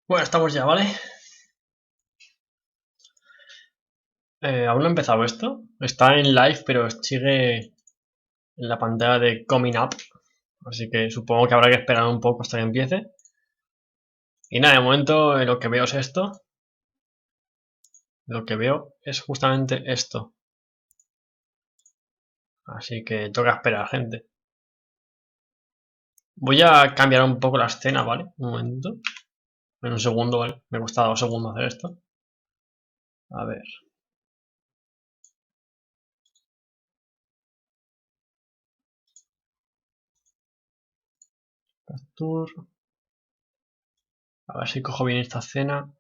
Bueno, estamos ya, ¿vale? Aún no ha empezado esto. Está en live, pero sigue en la pantalla de Coming Up. Así que supongo que habrá que esperar un poco hasta que empiece. Y nada, de momento lo que veo es esto. Lo que veo es justamente esto. Así que toca esperar, gente. Voy a cambiar un poco la escena, ¿vale? Un momento. En un segundo, ¿vale? Me cuesta 2 segundos hacer esto. A ver. Capture. A ver si cojo bien esta escena.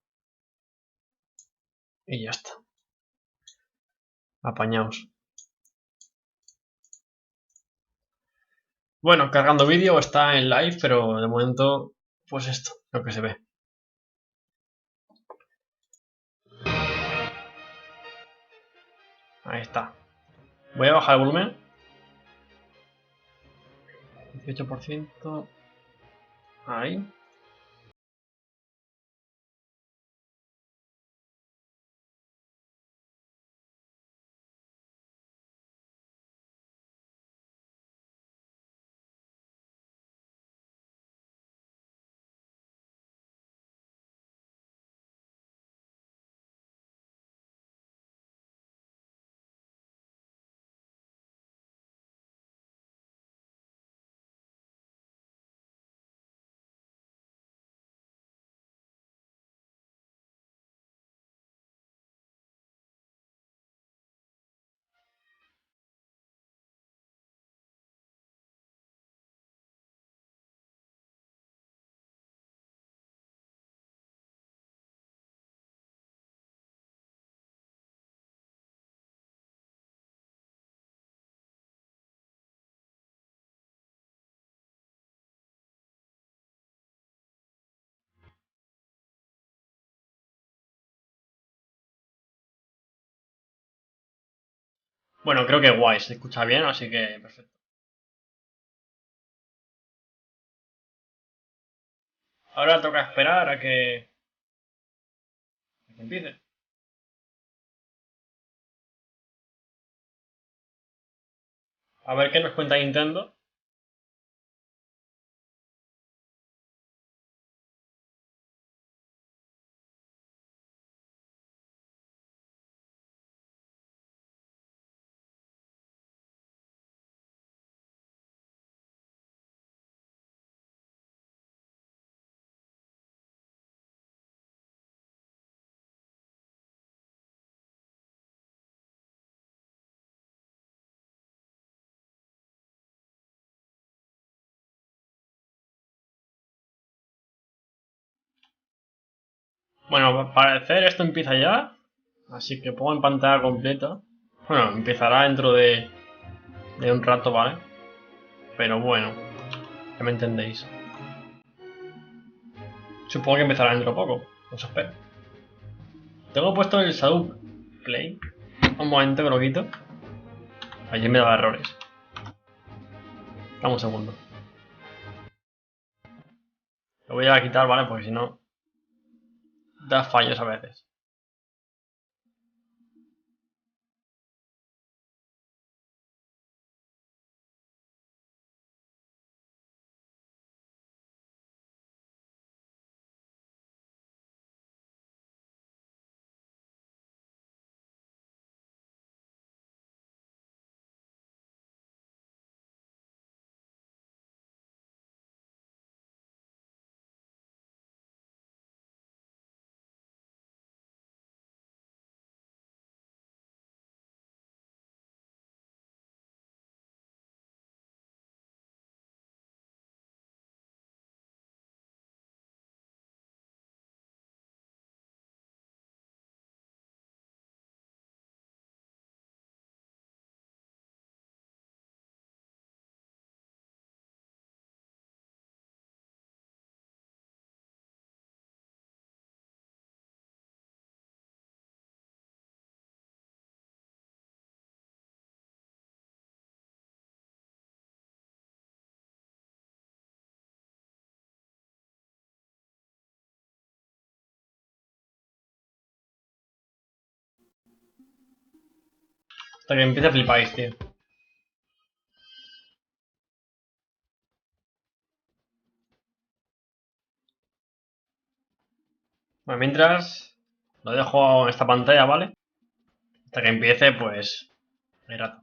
Y ya está. Apañaos. Bueno, cargando vídeo, está en live, pero de momento, pues esto, lo que se ve. Ahí está. Voy a bajar el volumen. 18%. Ahí. Bueno, creo que guay, se escucha bien, así que perfecto. Ahora toca esperar a que empiece. A ver qué nos cuenta Nintendo. Bueno, al parecer esto empieza ya. Así que pongo en pantalla completa. Bueno, empezará dentro de un rato, ¿vale? Pero bueno, ya me entendéis. Supongo que empezará dentro de poco. Os espero. Tengo puesto el Shadow Play. Un momento que lo quito. Allí me da errores. Dame un segundo. Lo voy a quitar, ¿vale? Porque si no, da fallos a veces. Hasta que empiece a flipáis, tío. Bueno, mientras lo dejo en esta pantalla, ¿vale? Hasta que empiece, pues, el rato.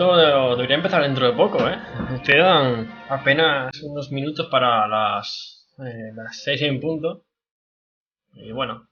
Esto debería empezar dentro de poco, ¿eh? Quedan apenas unos minutos para las 6 en punto. Y bueno,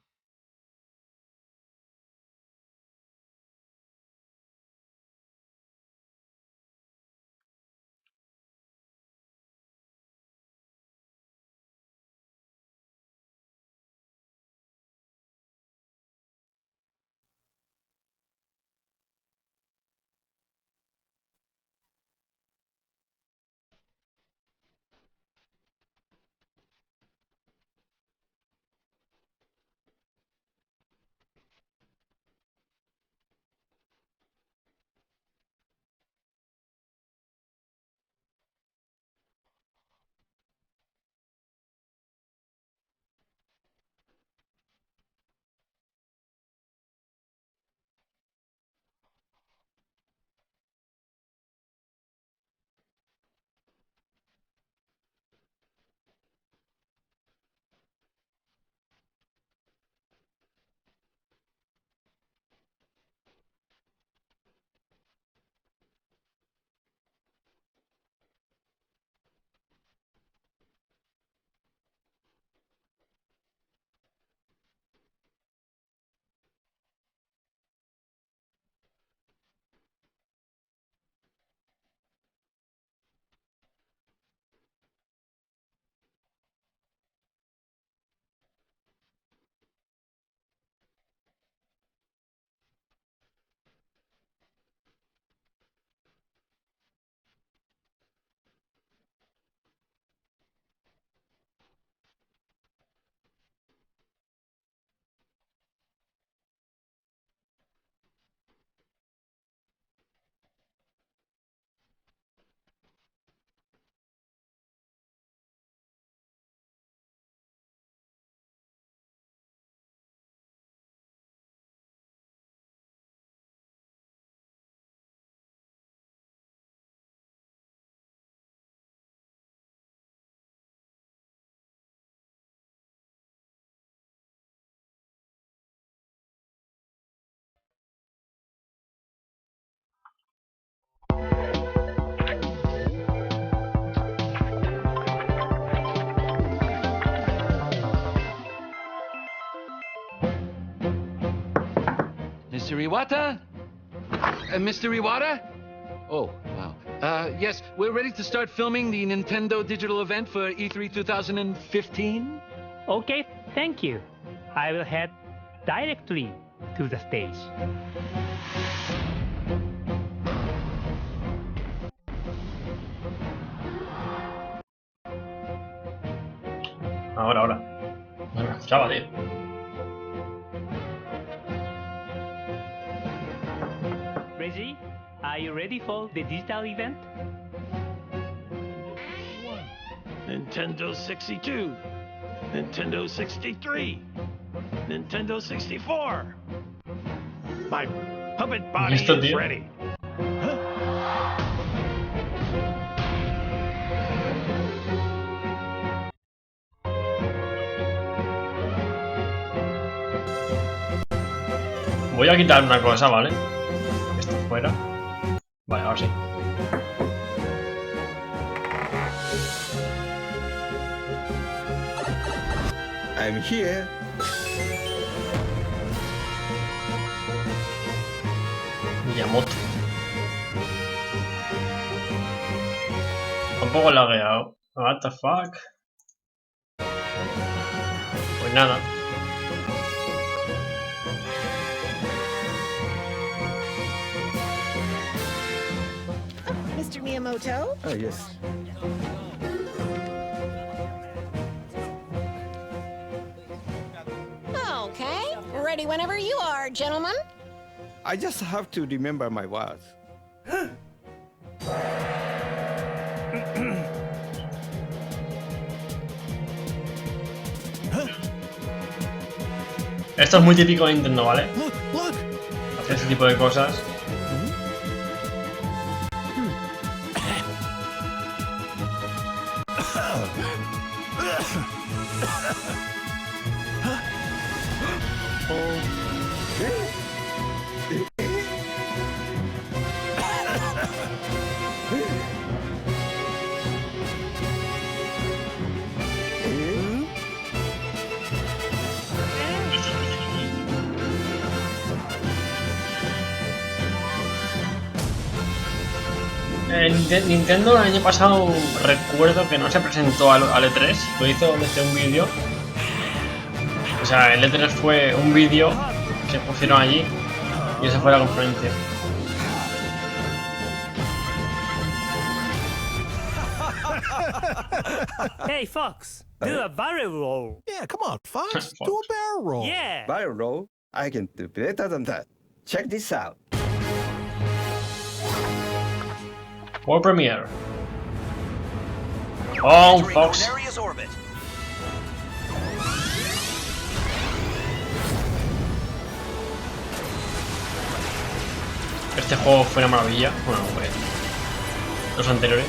Mr. Iwata? Mr. Iwata? Oh, wow. Yes, we're ready to start filming the Nintendo digital event for E3 2015. Okay, thank you. I will head directly to the stage. Ahora. No me escuchaba, tío. Reggie, are you ready for the digital event? Nintendo 62, Nintendo 63, Nintendo 64. My puppet body ¿Listo, is tío? ready. Voy a quitar una cosa, ¿vale? Esto fuera. Vale, ahora sí. I'm here. Miyamoto. Un poco lagueado. What the fuck. Pues nada. Mr. Miyamoto? Oh, yes. Okay, ready whenever you are, gentlemen. I just have to remember my words. Esto es muy típico de Nintendo, ¿vale? Hacer ese tipo de cosas. Nintendo el año pasado recuerdo que no se presentó al E3, lo hizo desde un vídeo. O sea, el E3 fue un vídeo que pusieron allí y esa fue la conferencia. Hey, Fox, do a barrel roll. Yeah, come on, Fox. Fox. Do a barrel roll. Yeah. Barrel roll? I can do better than that. Check this out. World Premiere. Oh, Fox. Este juego fue una maravilla. Bueno, pues los anteriores.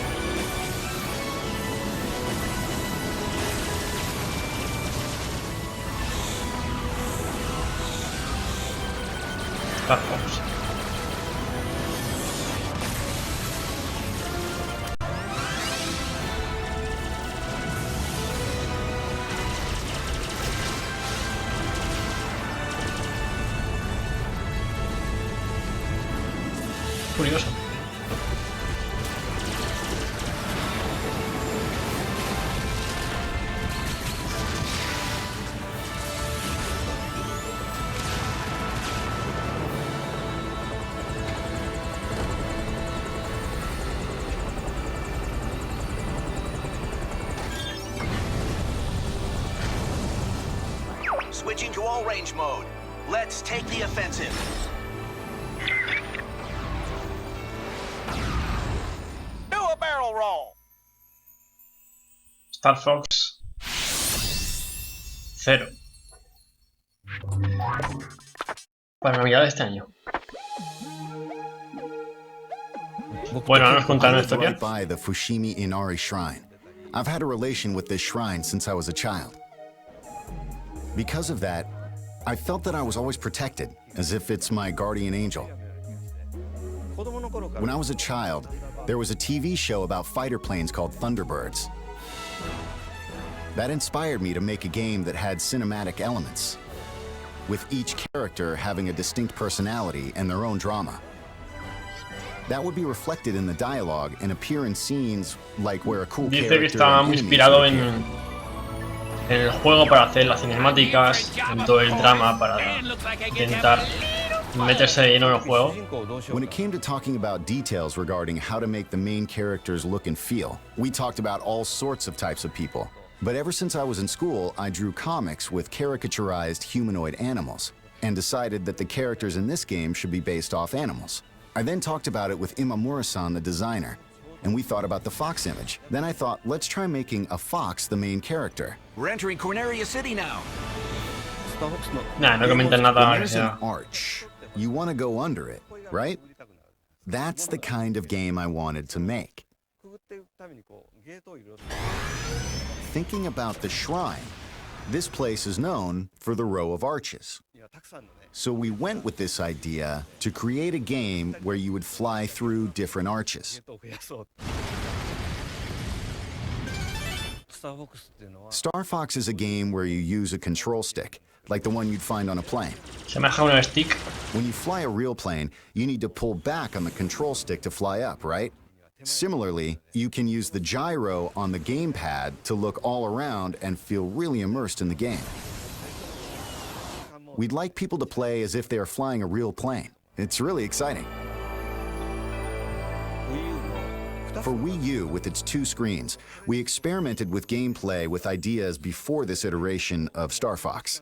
Star Fox. Curioso. Switching to all range mode. Let's take the offensive. Do a barrel roll. Star Fox 0. Para Navidad de este año. Bueno, ahora nos contaron la historia. Right by the Fushimi Inari Shrine. I've had a relation with this shrine since I was a child. Because of that, I felt that I was always protected, as if it's my guardian angel. When I was a child, there was a TV show about fighter planes called Thunderbirds. That inspired me to make a game that had cinematic elements. with each character having a distinct personality and their own drama. That would be reflected in the dialogue and appear in scenes like where a cool Dice que character está and muy enemies inspirado would en appear. el juego para hacer las cinemáticas, en todo el drama para intentar meterse de lleno en el juego. When it came to talking about details regarding how to make the main characters look and feel, we talked about all sorts of types of people. But ever since I was in school, I drew comics with caricaturized humanoid animals and decided that the characters in this game should be based off animals. I then talked about it with Imamura-san, the designer, and we thought about the fox image. Then I thought, let's try making a fox the main character. We're entering Corneria City now. Nah, no comentan nada. When there's an arch, you want to go under it, right? That's the kind of game I wanted to make. Thinking about the shrine, this place is known for the row of arches. So we went with this idea to create a game where you would fly through different arches. Star Fox is a game where you use a control stick, like the one you'd find on a plane. Semeja un stick. When you fly a real plane, you need to pull back on the control stick to fly up, right? Similarly, you can use the gyro on the gamepad to look all around and feel really immersed in the game. We'd like people to play as if they are flying a real plane. It's really exciting. For Wii U, with its 2 screens, we experimented with gameplay with ideas before this iteration of Star Fox.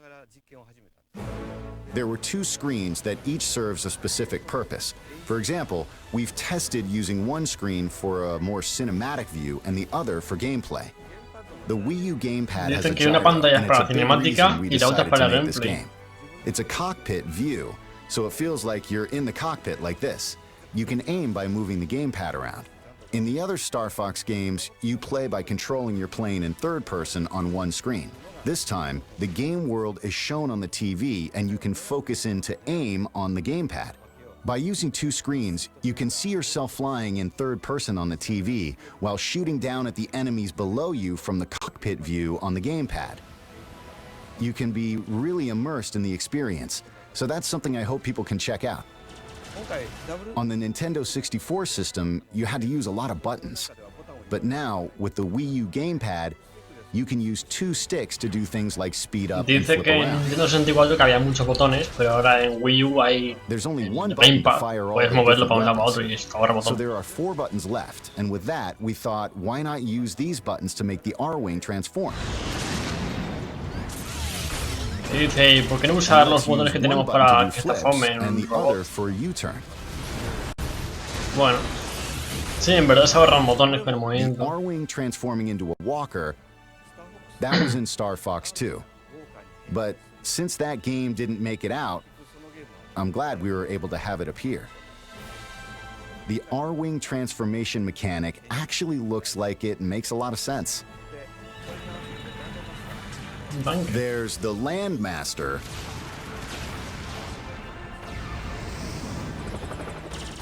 There were 2 screens that each serves a specific purpose. For example, we've tested using one screen for a more cinematic view and the other for gameplay. The Wii U gamepad has a Dicen que una gyro, pantalla and es it's para a big cinemática reason we y la otra decided para to make this gameplay. game. It's a cockpit view, so it feels like you're in the cockpit like this. You can aim by moving the gamepad around. In the other Star Fox games, you play by controlling your plane in third person on one screen. This time, the game world is shown on the TV and you can focus in to aim on the gamepad. By using 2 screens, you can see yourself flying in third person on the TV while shooting down at the enemies below you from the cockpit view on the gamepad. You can be really immersed in the experience, so that's something I hope people can check out. On the Nintendo 64 system, you had to use a lot of buttons. But now, with the Wii U gamepad, you can use 2 sticks to do things like speed up and Dice flip que en around. Nintendo 64 que había muchos botones, pero ahora en Wii U hay There's only one el button to gamepad. fire all Puedes the moverlo different para un lado para weapons. otro y es ahora So botón. there are 4 buttons left, and with that, we thought, why not use these buttons to make the R-Wing transform? Y dice, ¿y por qué no usar los botones que tenemos para que transformen and un the robot? other for U-turn. Bueno, sí, en verdad se ahorran botones con el The movimiento. R-Wing transforming into a walker, that was in Star Fox 2. But since that game didn't make it out, I'm glad we were able to have it appear. The R-Wing transformation mechanic actually looks like it and makes a lot of sense. Tanque. There's the Landmaster,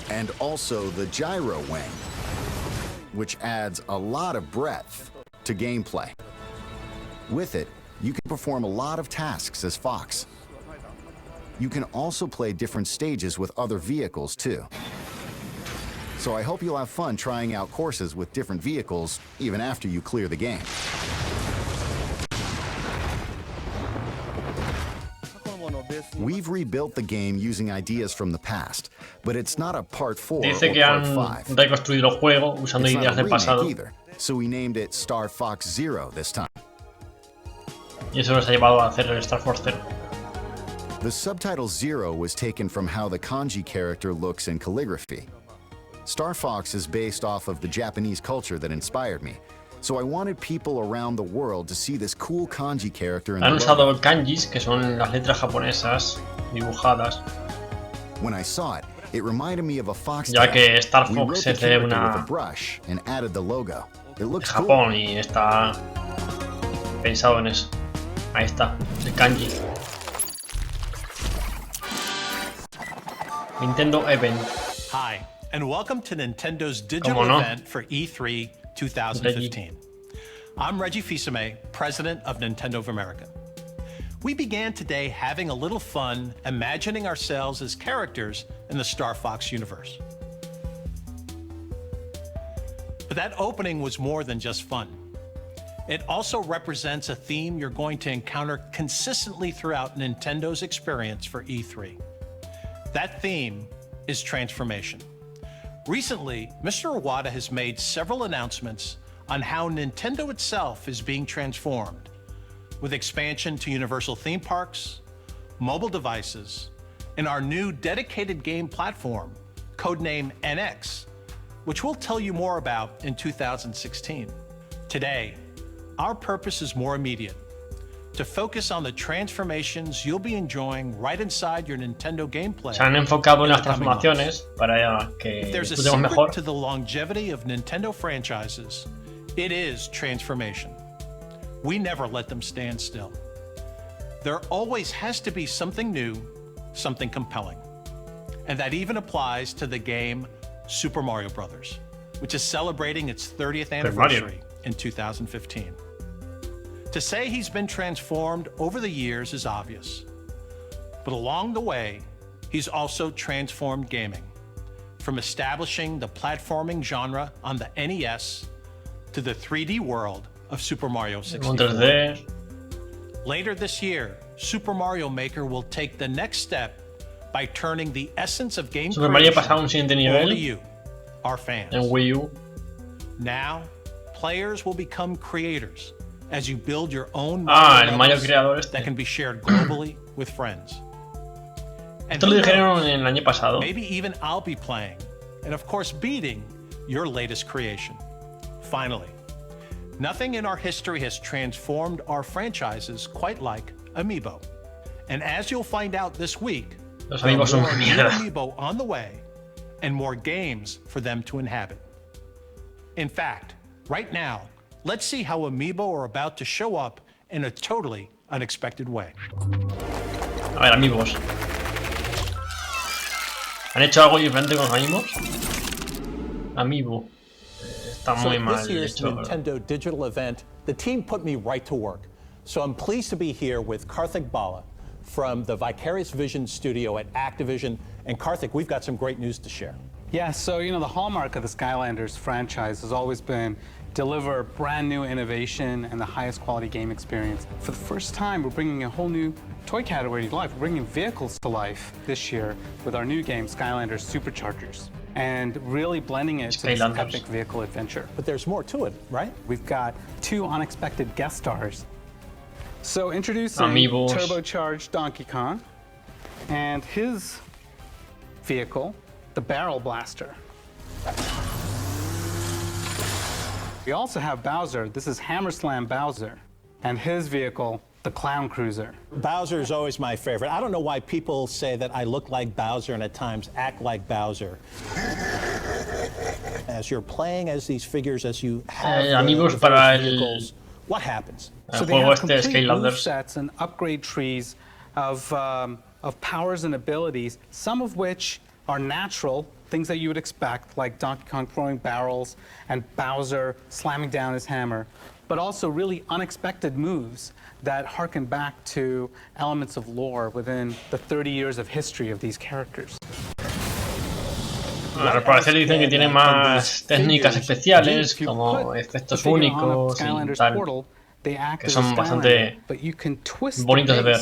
and also the Gyro Wing, which adds a lot of breadth to gameplay. With it, you can perform a lot of tasks as Fox. You can also play different stages with other vehicles too. So I hope you'll have fun trying out courses with different vehicles even after you clear the game. We've rebuilt the game using ideas from the past, but it's not a part 4 Dice or que part han 5. reconstruido el juego usando It's not ideas a del remake pasado. either, so we named it Star Fox Zero this time. Y eso nos ha llevado a hacer el Star Force 0. The subtitle Zero was taken from how the kanji character looks in calligraphy. Star Fox is based off of the Japanese culture that inspired me, so I wanted people around the world to see this cool kanji character in the Han logo. usado kanjis, que son las letras japonesas dibujadas, When I saw it, it reminded me of a fox ya tail. que Star We Fox wrote the es de character with a una brush and added the logo. It looks cool. Japón y está pensado en eso. Ahí está, el kanji. Nintendo Event. Hi, and welcome to Nintendo's digital ¿Cómo no? event for E3 2015. I'm Reggie Fils-Aimé, President of Nintendo of America. We began today having a little fun imagining ourselves as characters in the Star Fox universe. But that opening was more than just fun. It also represents a theme you're going to encounter consistently throughout Nintendo's experience for E3. That theme is transformation. Recently, Mr. Iwata has made several announcements on how Nintendo itself is being transformed, with expansion to Universal theme parks, mobile devices, and our new dedicated game platform, codenamed NX, which we'll tell you more about in 2016. Today, our purpose is more immediate, to focus on the transformations you'll be enjoying right inside your Nintendo gameplay. Se han enfocado en las transformaciones para que If there's a disfrutemos secret mejor. to the longevity of Nintendo franchises, it is transformation. We never let them stand still. There always has to be something new, something compelling. And that even applies to the game Super Mario Bros., which is celebrating its 30th anniversary in 2015. To say he's been transformed over the years is obvious. But along the way, he's also transformed gaming, from establishing the platforming genre on the NES to the 3D world of Super Mario 64. Later this year, Super Mario Maker will take the next step by turning the essence of game Super Mario creation pasa a un siguiente over nivel to you, our fans. en Wii U. Now, players will become creators as you build your own el Mario levels creador that can be shared globally with friends. And Esto lo who dijeron knows, el año pasado. maybe even I'll be playing, and of course beating, your latest creation. Finally, nothing in our history has transformed our franchises quite like Amiibo. And as you'll find out this week, Los there are amigos son more una new mierda. Amiibo on the way and more games for them to inhabit. In fact, right now, let's see how Amiibo are about to show up in a totally unexpected way. A ver, amigos. ¿Han hecho algo diferente con los amigos? Amiibo. Está muy mal this year's hecho. Nintendo digital event, the team put me right to work. So I'm pleased to be here with Karthik Bala from the Vicarious Vision studio at Activision. And Karthik, we've got some great news to share. Yeah, so the hallmark of the Skylanders franchise has always been deliver brand new innovation and the highest quality game experience. For the first time, we're bringing a whole new toy category to life. We're bringing vehicles to life this year with our new game, Skylanders Superchargers, and really blending it to this epic vehicle adventure. But there's more to it, right? We've got 2 unexpected guest stars. So introducing Amigos. turbocharged Donkey Kong and his vehicle, the Barrel Blaster. We also have Bowser. This is Hammer Slam Bowser, and his vehicle, the Clown Cruiser. Bowser is always my favorite. I don't know why people say that I look like Bowser and at times act like Bowser. As you're playing as these figures, as you have amigos para el vehicles, what happens? So they have complete move sets and upgrade trees of powers and abilities, some of which are natural, things that you would expect, like Donkey Kong throwing barrels and Bowser slamming down his hammer, but also really unexpected moves that harken back to elements of lore within the 30 years of history of these characters. Al parecer dicen que tiene más técnicas especiales, como efectos únicos y tal, que son bastante bonitos de ver.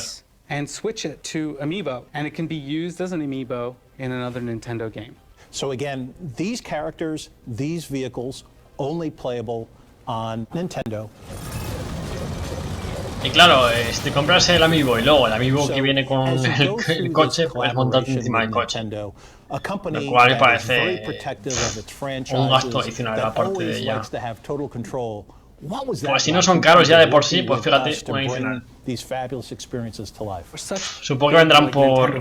And switch it to Amiibo, and it can be used as an Amiibo in another Nintendo game. So again, these characters, these vehicles, only playable on Nintendo. Y claro, si te compras el Amiibo y luego el Amiibo que viene con el coche, puedes montarte encima del coche. Lo cual me parece un gasto adicional aparte de ella. Pues si no son caros ya de por sí, pues fíjate, un adicional. Supongo que vendrán por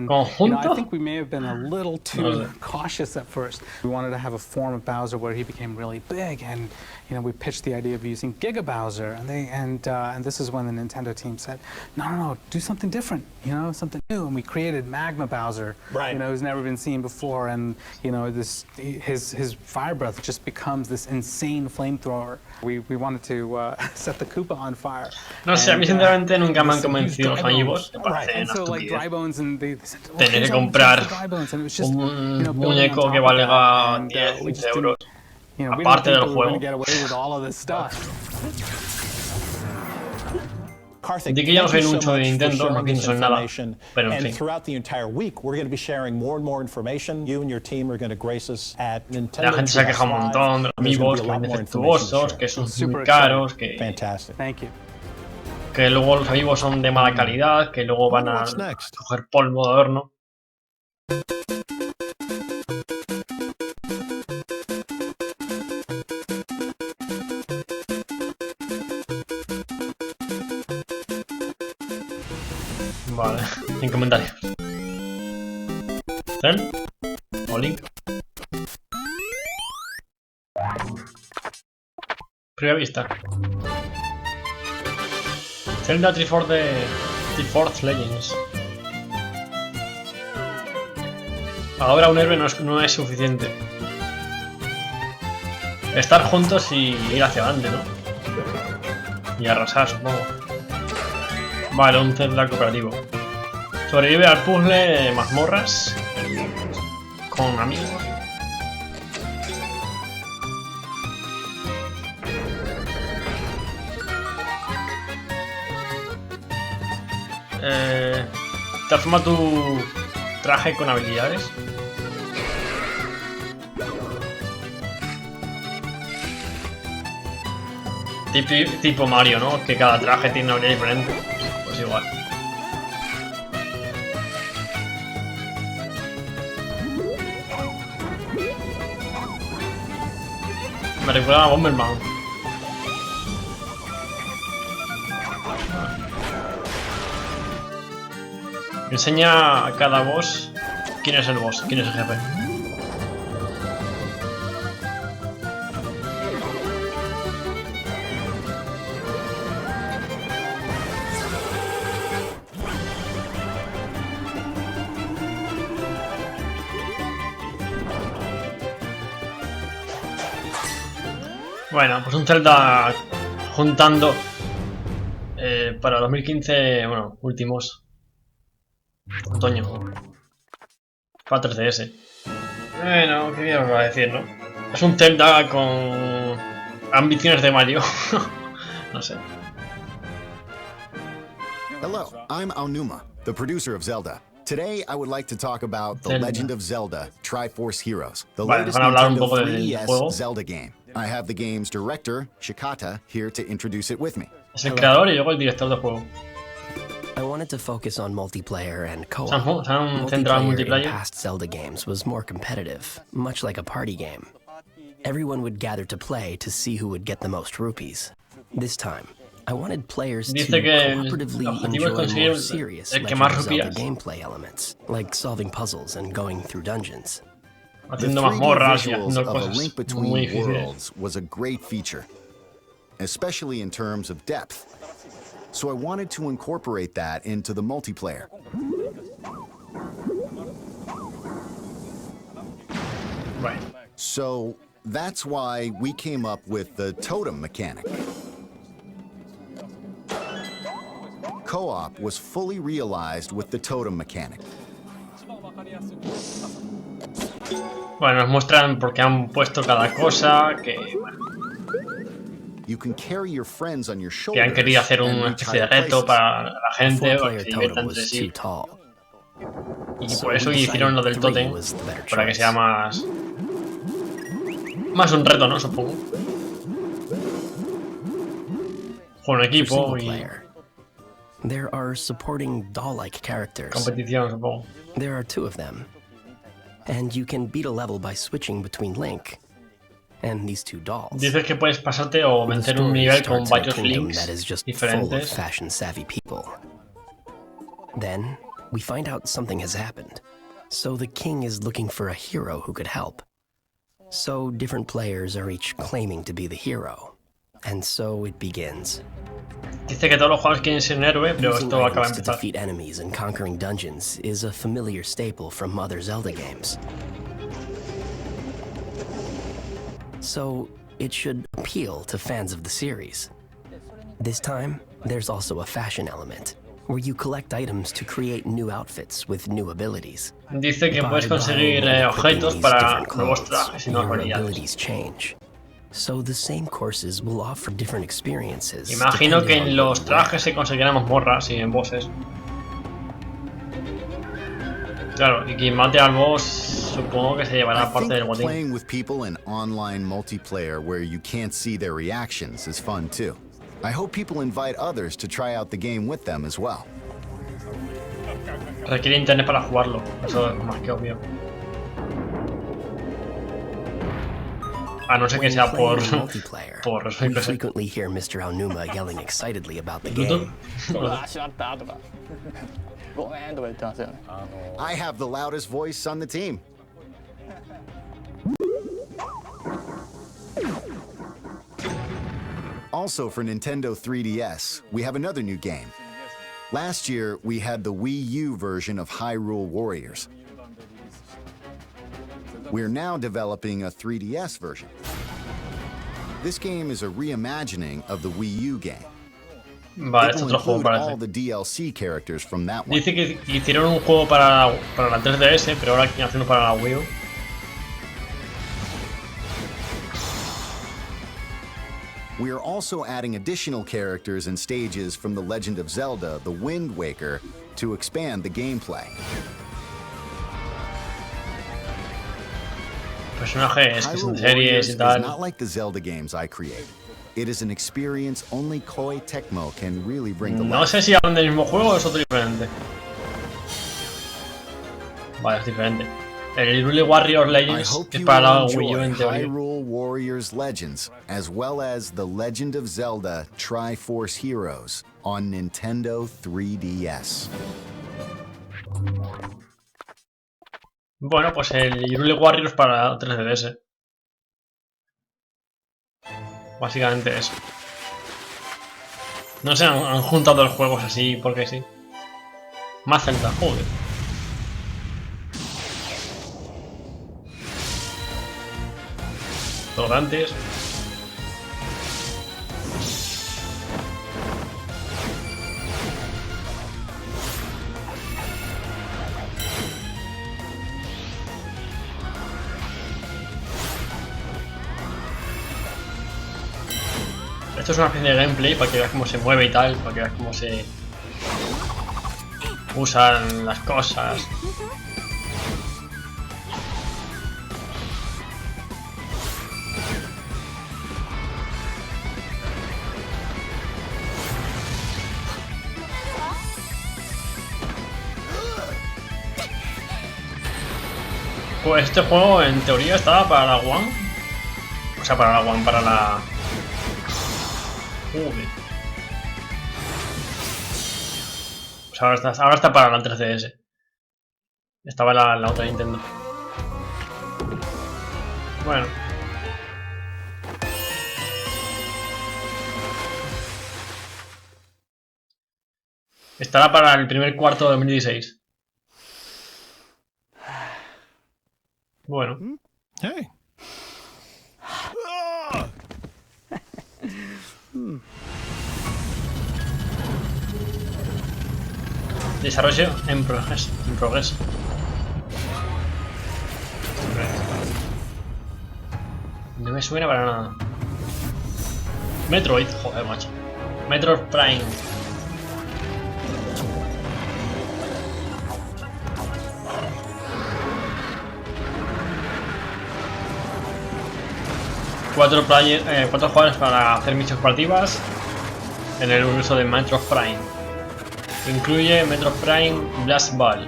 conjunto. I think we may have been a little too cautious at first. We wanted to have a form of Bowser where he became really big, and we pitched the idea of using Giga Bowser, and this is when the Nintendo team said, no, do something different, something new, and we created Magma Bowser, who's never been seen before, and his fire breath just becomes this insane flamethrower. We wanted to set the Koopa on fire. No sé, sé, a mí sinceramente nunca me han convencido los amigos. Me parece And una so, like, estupidez. dry bones, and they said, oh, Tener here's que all the comprar dry bones, and it was just, un building on muñeco top que of that, valga and, 10, we 15 just euros. we didn't Aparte think del that we were juego. gonna get away with all of this stuff. Karthik, Di que yo no thank soy you mucho so de much for Nintendo, no sharing this pienso en nada, information. pero en And fin. throughout the entire week, we're going to be sharing more and more information. You and your team are going to grace us at Nintendo. La gente se ha quejado un montón de los amigos, que son defectuosos, que son muy caros, que Fantastic. Thank you. que luego los amigos son de mala calidad, que luego van a coger polvo de horno. Vale, en comentarios. ¿Zen? ¿O Link? Primera vista. Zelda Triforce Legends. Ahora un héroe no es suficiente. Estar juntos y ir hacia adelante, ¿no? Y arrasar, supongo. Vale, un Zelda cooperativo. Sobrevive al puzzle de mazmorras con amigos. Transforma tu traje con habilidades. Tipo Mario, ¿no? Que cada traje tiene una habilidad diferente. Pues igual. Me recuerda a Bomberman. Enseña a cada boss quién es el boss, quién es el jefe. Bueno, pues un Zelda juntando para 2015, bueno, últimos. Otoño. Para 3DS. Bueno, ¿qué os va a decir, no? Es un Zelda con ambiciones de Mario. No sé. Hello, I'm Aonuma, the producer of Zelda. Today, I would like to talk about The Legend of Zelda Triforce Heroes, the latest Nintendo 3DS Zelda game. I have the game's director, Shikata, here to introduce it with me. Es el creador y luego el director del juego. I wanted to focus on multiplayer and co-op. Se han centrado en multiplayer. In past Zelda games was more competitive, much like a party game. Everyone would gather to play to see who would get the most rupees. This time, I wanted players to cooperatively enjoy more serious Legend of Zelda gameplay elements, like solving puzzles and going through dungeons. The 3D visuals of A Link Between Worlds was a great feature, especially in terms of depth. So I wanted to incorporate that into the multiplayer. Right. So that's why we came up with the totem mechanic. Co-op was fully realized with the totem mechanic. Bueno, nos muestran por qué han puesto cada cosa, que bueno, You can carry your friends on your que shoulders han querido hacer una especie de reto para la gente, para que se diviertan entre sí. Y por eso hicieron lo del tótem, para que sea más un reto, ¿no? Supongo. Juego en equipo y There are supporting doll-like characters. competición, supongo. There are 2 of them. And you can beat a level by switching between Link and these 2 dolls. Dices que puedes pasarte o vencer un nivel con varios links diferentes. Fashion-savvy people. Then, we find out something has happened. So the king is looking for a hero who could help. So different players are each claiming to be the hero. And so it begins. Dice que todos los jugadores quieren ser un héroe, pero esto acaba de to empezar. defeat enemies and conquering dungeons is a familiar staple from other Zelda games. So it should appeal to fans of the series. This time, There's also a fashion element, where you collect items to create new outfits with new abilities. Dice que puedes conseguir objetos para nuevos trajes y nuevas habilidades. Change. So the same courses will offer different experiences. Imagino que en los trajes se conseguirán mazmorras y en bosses. Claro, y quien mate al boss supongo que se llevará parte del botín. Playing with people in online multiplayer where you can't see their reactions is fun too. I hope people invite others to try out the game with them as well. Requiere internet para jugarlo, eso es más que obvio. A no ser que sea por you frequently hear Mr. Aonuma yelling excitedly about the game. I have the loudest voice on the team. Also for Nintendo 3DS, we have another new game. Last year, we had the Wii U version of Hyrule Warriors. We're now developing a 3DS version. This game is a reimagining of the Wii U game. Vale, es otro juego parece. All the DLC characters from that one. Dice que hicieron un juego para la 3DS, pero ahora quieren hacer uno para la Wii U. We are also adding additional characters and stages from The Legend of Zelda: The Wind Waker to expand the gameplay. Personajes que son series y tal. It's not like the Zelda games I create. It is an experience only Koei Tecmo can really bring to life. No sé si hablan del mismo juego o es otro diferente. Vale, es diferente. El Hyrule Warriors Legends es para la Wii U en teoría. Hyrule Warriors Legends, as well as The Legend of Zelda: Triforce Heroes on Nintendo 3DS. Bueno, pues el Hyrule Warriors para 3DS. Básicamente eso. No sé, han juntado los juegos así porque sí. Más Zelda, joder. Todo antes. Esto es una especie de gameplay para que veas cómo se mueve y tal, para que veas cómo se usan las cosas. Pues este juego en teoría estaba para la One. O sea, para la One, para la... Pues ahora está para la 3DS. Estaba la otra Nintendo. Bueno. Estará para el primer cuarto de 2016. Bueno. Hey. Desarrollo en progreso. No me suena para nada. Metroid, joder, macho. Metroid Prime. Cuatro jugadores para hacer misiones participativas en el universo de Metroid Prime. Incluye Metroid Prime Blast Ball.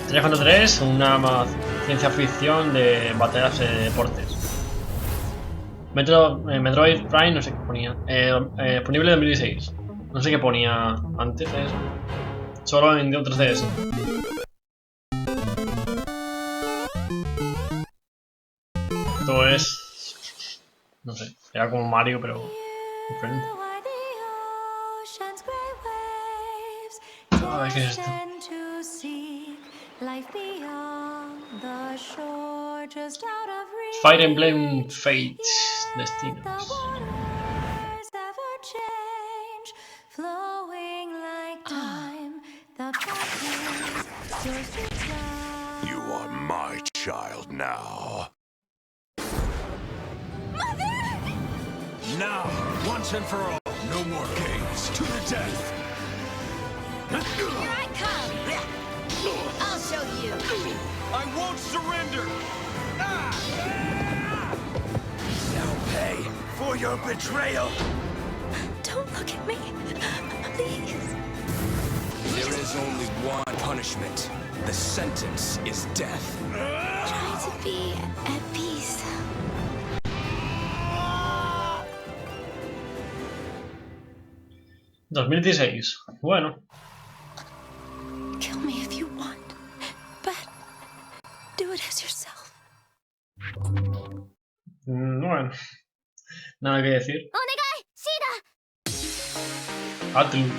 3 contra 3, una ciencia ficción de batallas de deportes. Metroid Prime, no sé qué ponía. Disponible en 2016. No sé qué ponía antes de eso. Solo en otros DS. Esto es... no sé, era como Mario, pero diferente. A ver qué es esto. Fire Emblem Fates Destinos. You are my child now. Mother! Now, once and for all, no more games. To the death. Here I come! I'll show you! I won't surrender! Now pay for your betrayal! Don't look at me, please. There is only one punishment. The sentence is death. Try to be at peace. ¿2016? Bueno. Kill me if you want, but do it as yourself. Bueno. Nada que decir. ¡Onegai! ¡Shida! Atlus.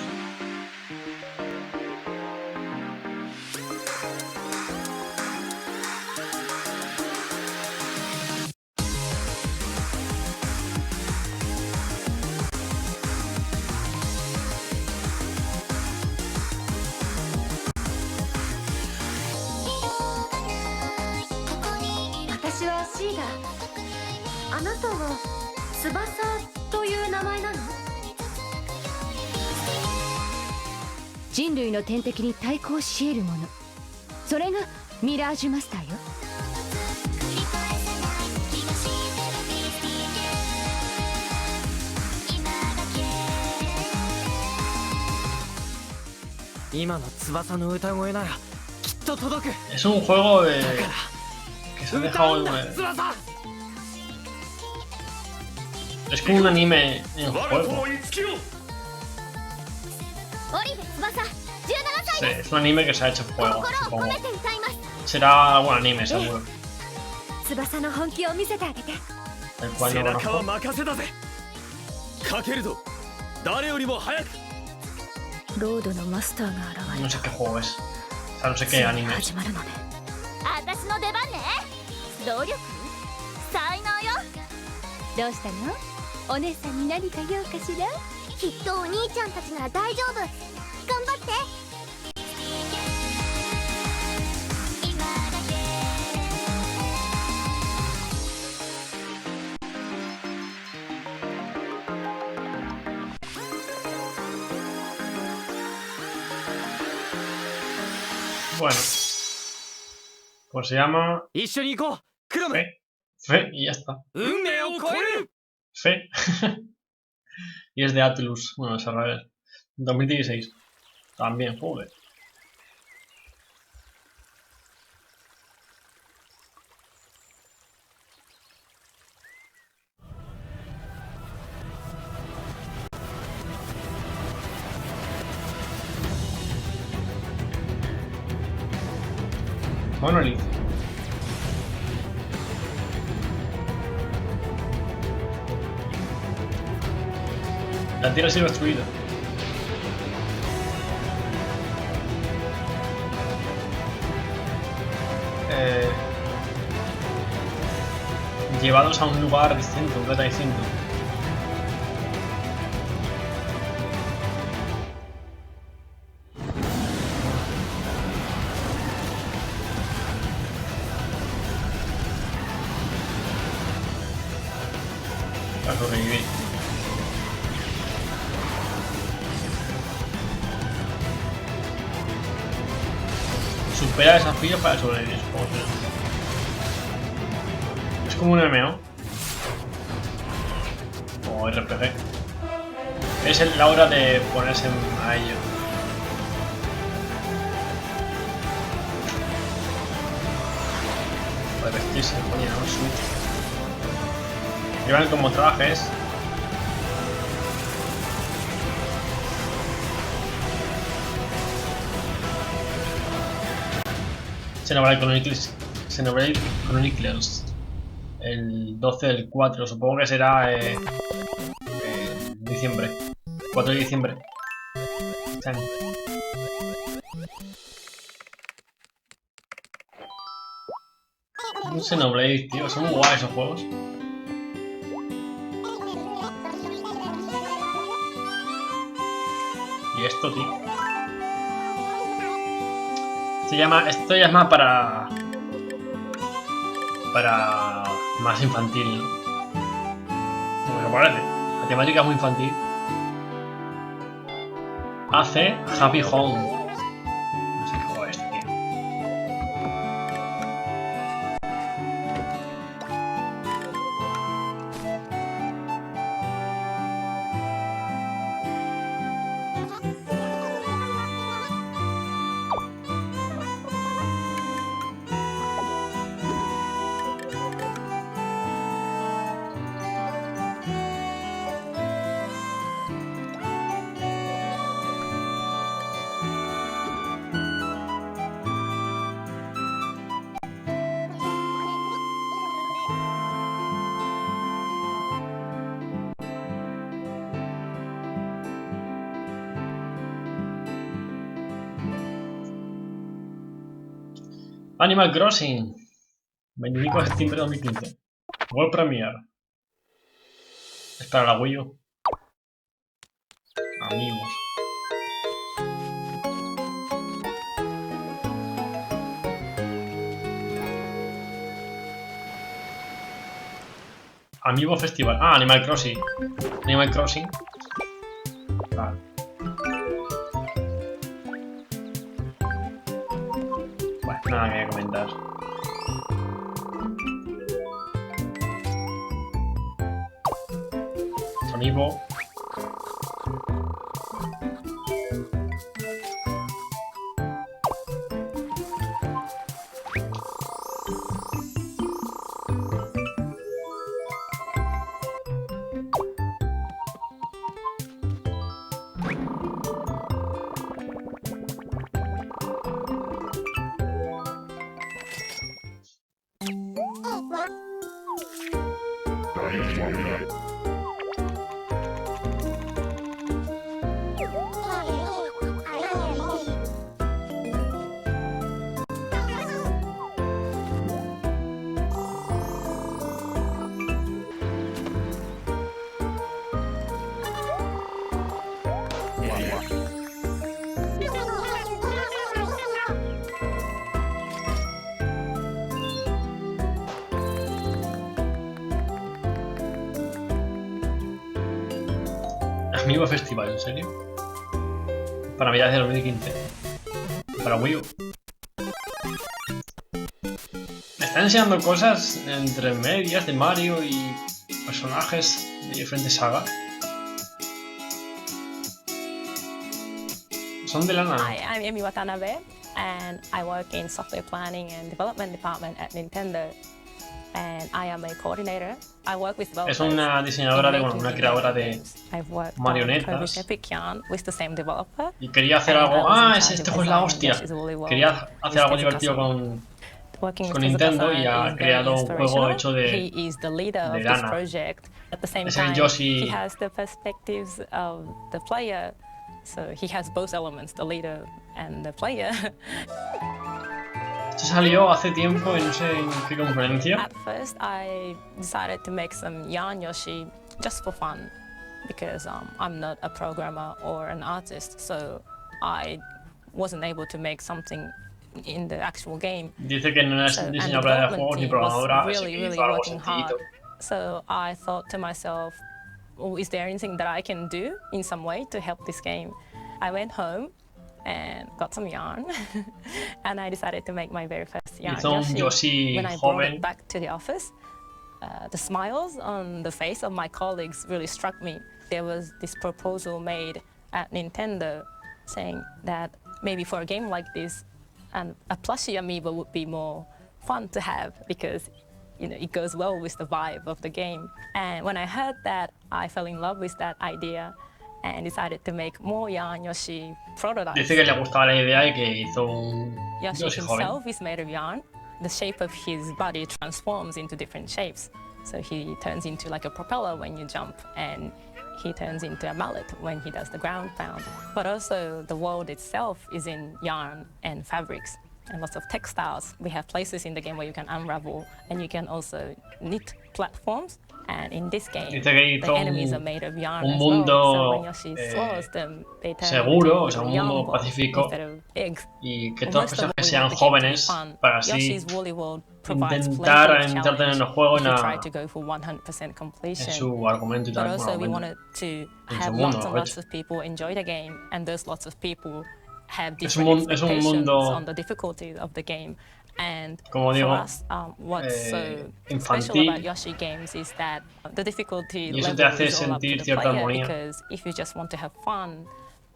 Es un juego que se ha dejado es como un anime en juego. Sí, es un anime que se ha hecho en juego, supongo. Será buen anime, seguro. El cual no conozco. No sé qué juego es. O sea, no sé qué anime es. Bueno, pues se llama Fe. Fe y ya está. Fe. Y es de Atlus, bueno, desarrollador. 2016. También, joder. Monolith. La tierra ha sido destruida. Llevados a un lugar distinto, un planeta distinto. Para sobrevivir. Supera desafíos para sobrevivir, supongo que es como un MMO o RPG. Es la hora de ponerse a ello. Para vestirse, coño, no switch. Llevan como trajes. Xenoblade Chronicles. El 12 del 4, supongo que será diciembre. 4 de diciembre. Un Xenoblade, tío, son muy guays esos juegos. Y esto, tío. Esto ya es más para más infantil, ¿no? Como me parece. La temática es muy infantil. Hace Happy Home. No sé qué juego es, tío. Animal Crossing 25 de septiembre de 2015. World Premiere. Es para la Wii U. Amigos. Amiibo Festival. Ah, Animal Crossing. Animal Crossing. Vale. Bueno, nada que comentar. Amiibo. Amiibo Festival, ¿en serio? Para Navidad de 2015. Para Wii U. Me están enseñando cosas entre medias de Mario y personajes de diferentes sagas. Son de lana. Hi, I'm Emi Watanabe, and I work in software planning and development department at Nintendo. And I am a coordinator. I work with developers. Es una diseñadora de, bueno, una creadora de marionetas. With the same developer. Y quería hacer algo. Ah, este juego es la hostia. Quería hacer algo divertido con Nintendo y ha creado un juego hecho de lana. Es el Yoshi. He has the perspectives of the player, so he has both elements, the leader and the player. Esto salió hace tiempo y no sé en qué conferencia. At first, I decided to make some yarn Yoshi just for fun, because I'm not a programmer or an artist, so I wasn't able to make something in the actual game. Dice que no es diseñadora de juegos ni programadora, así que hizo algo sencillito. So I thought to myself, oh, is there anything that I can do in some way to help this game? I went home and got some yarn, and I decided to make my very first yarn Yoshi. When I brought it back to the office, the smiles on the face of my colleagues really struck me. There was this proposal made at Nintendo saying that maybe for a game like this, a plushie amiibo would be more fun to have because, you know, it goes well with the vibe of the game. And when I heard that, I fell in love with that idea and decided to make more yarn Yoshi prototypes. Dice que le gustaba la idea y que hizo un Yoshi joven. himself is made of yarn. The shape of his body transforms into different shapes. So he turns into like a propeller when you jump, and he turns into a mallet when he does the ground pound. But also the world itself is in yarn and fabrics and lots of textiles. We have places in the game where you can unravel, and you can also knit platforms And in this game, dice que hizo the enemies are made of yarn un as well. mundo So when Yoshi swallows them, they turn seguro, o into sea, un yarn mundo balls pacífico, instead of eggs. y que Well, todos los most of personajes all, we sean want the game to be jóvenes fun. para así Yoshi's Woolly World provides intentar plenty of entrarte en el challenge juego if you try to go for 100% en completion. su argumento y But tal. also we Bueno, wanted to en have su mundo, lots and de lots hecho. of people enjoy the game, and those lots of people have Es different un expectations mundo, on the difficulty of the game. And como for digo, us, what's so special infantil, about Yoshi games is that the difficulty y eso te level hace is all up to sentir the cierta player, armonía. because if you just want to have fun,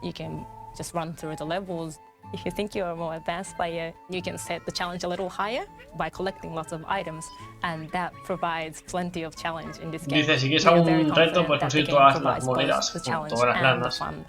you can just run through the levels. If you think you're a more advanced player, you can set the challenge a little higher by collecting lots of items, and that provides plenty of challenge in this game. Dice, si quieres We are very algún reto, confident puedes that the conseguir game todas las provides both monedas, the bueno, challenge todas las and the lanas, fun.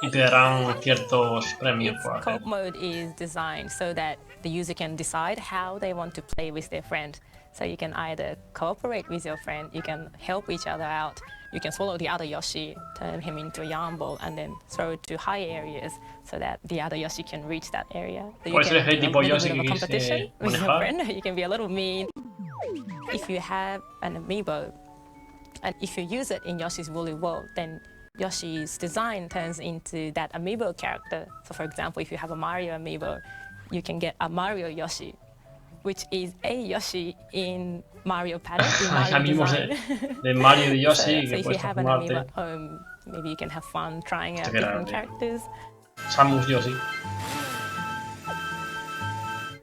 y te darán ciertos premios Its por hacer. co-op mode is designed so that the user can decide how they want to play with their friend. So you can either cooperate with your friend, you can help each other out, you can swallow the other Yoshi, turn him into a yarn ball, and then throw it to high areas so that the other Yoshi can reach that area. So you Puede ser can el do tipo a little Yoshi bit of a que competition quise with your manejar. friend, you can be a little mean. If you have an amiibo, and if you use it in Yoshi's Woolly World, then Yoshi's design turns into that amiibo character. So for example, if you have a Mario amiibo, you can get a Mario Yoshi, which is a Yoshi in Mario pattern, in Mario Amigos design. de Mario y Yoshi So que if you puedes have an amiibo transformarte. at home, maybe you can have fun trying out Qué raro, different tío. characters. Samus Yoshi.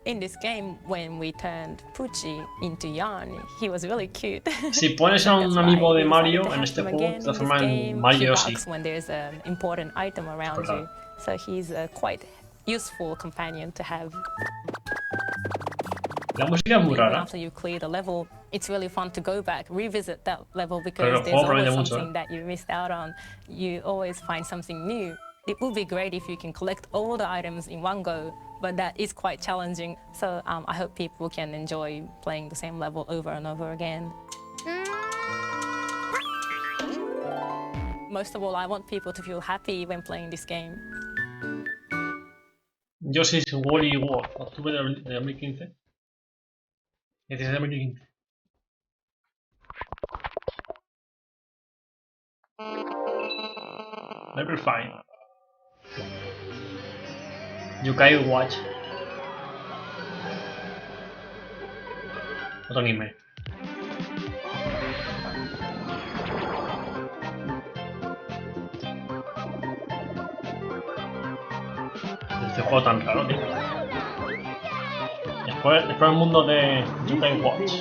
In this game, when we turned Pucci into yarn, he was really cute. Si pones a un That's amiibo why de we Mario decided to en have este him juego, again te in transforma this en game. Mario He Yoshi. barks when there's an important item around Total. you, so he's a quite useful companion to have. La música es muy Even rara. after you clear the level, it's really fun to go back, revisit that level, Pero because el there's juego always promete mucho, something that you missed out on. You always find something new. It would be great if you can collect all the items in one go, but that is quite challenging. So I hope people can enjoy playing the same level over and over again. Most of all, I want people to feel happy when playing this game. Yoshi's Woolly World, octubre de 2015. 16 de 2015. Level 5. Yokai Watch. Otro anime. Este juego tan raro, tío. Después el mundo de Yokai Watch.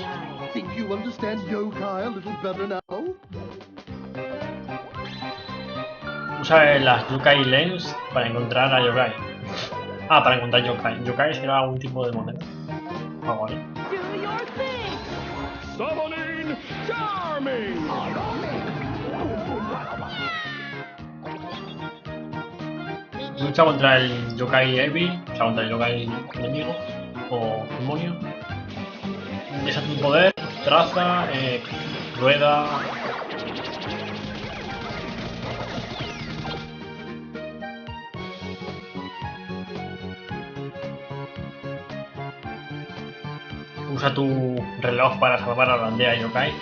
Think you understand yokai a little better now? Usa las Yokai Lens para encontrar a Yokai. Ah, para encontrar Yokai. Yokai será algún tipo de moneda. Ah, vale. Summoning Charming! Lucha contra el Yokai Evil, o sea, contra el Yokai enemigo o demonio. Deshace tu poder, traza, rueda. Usa tu reloj para salvar a la aldea Yokai.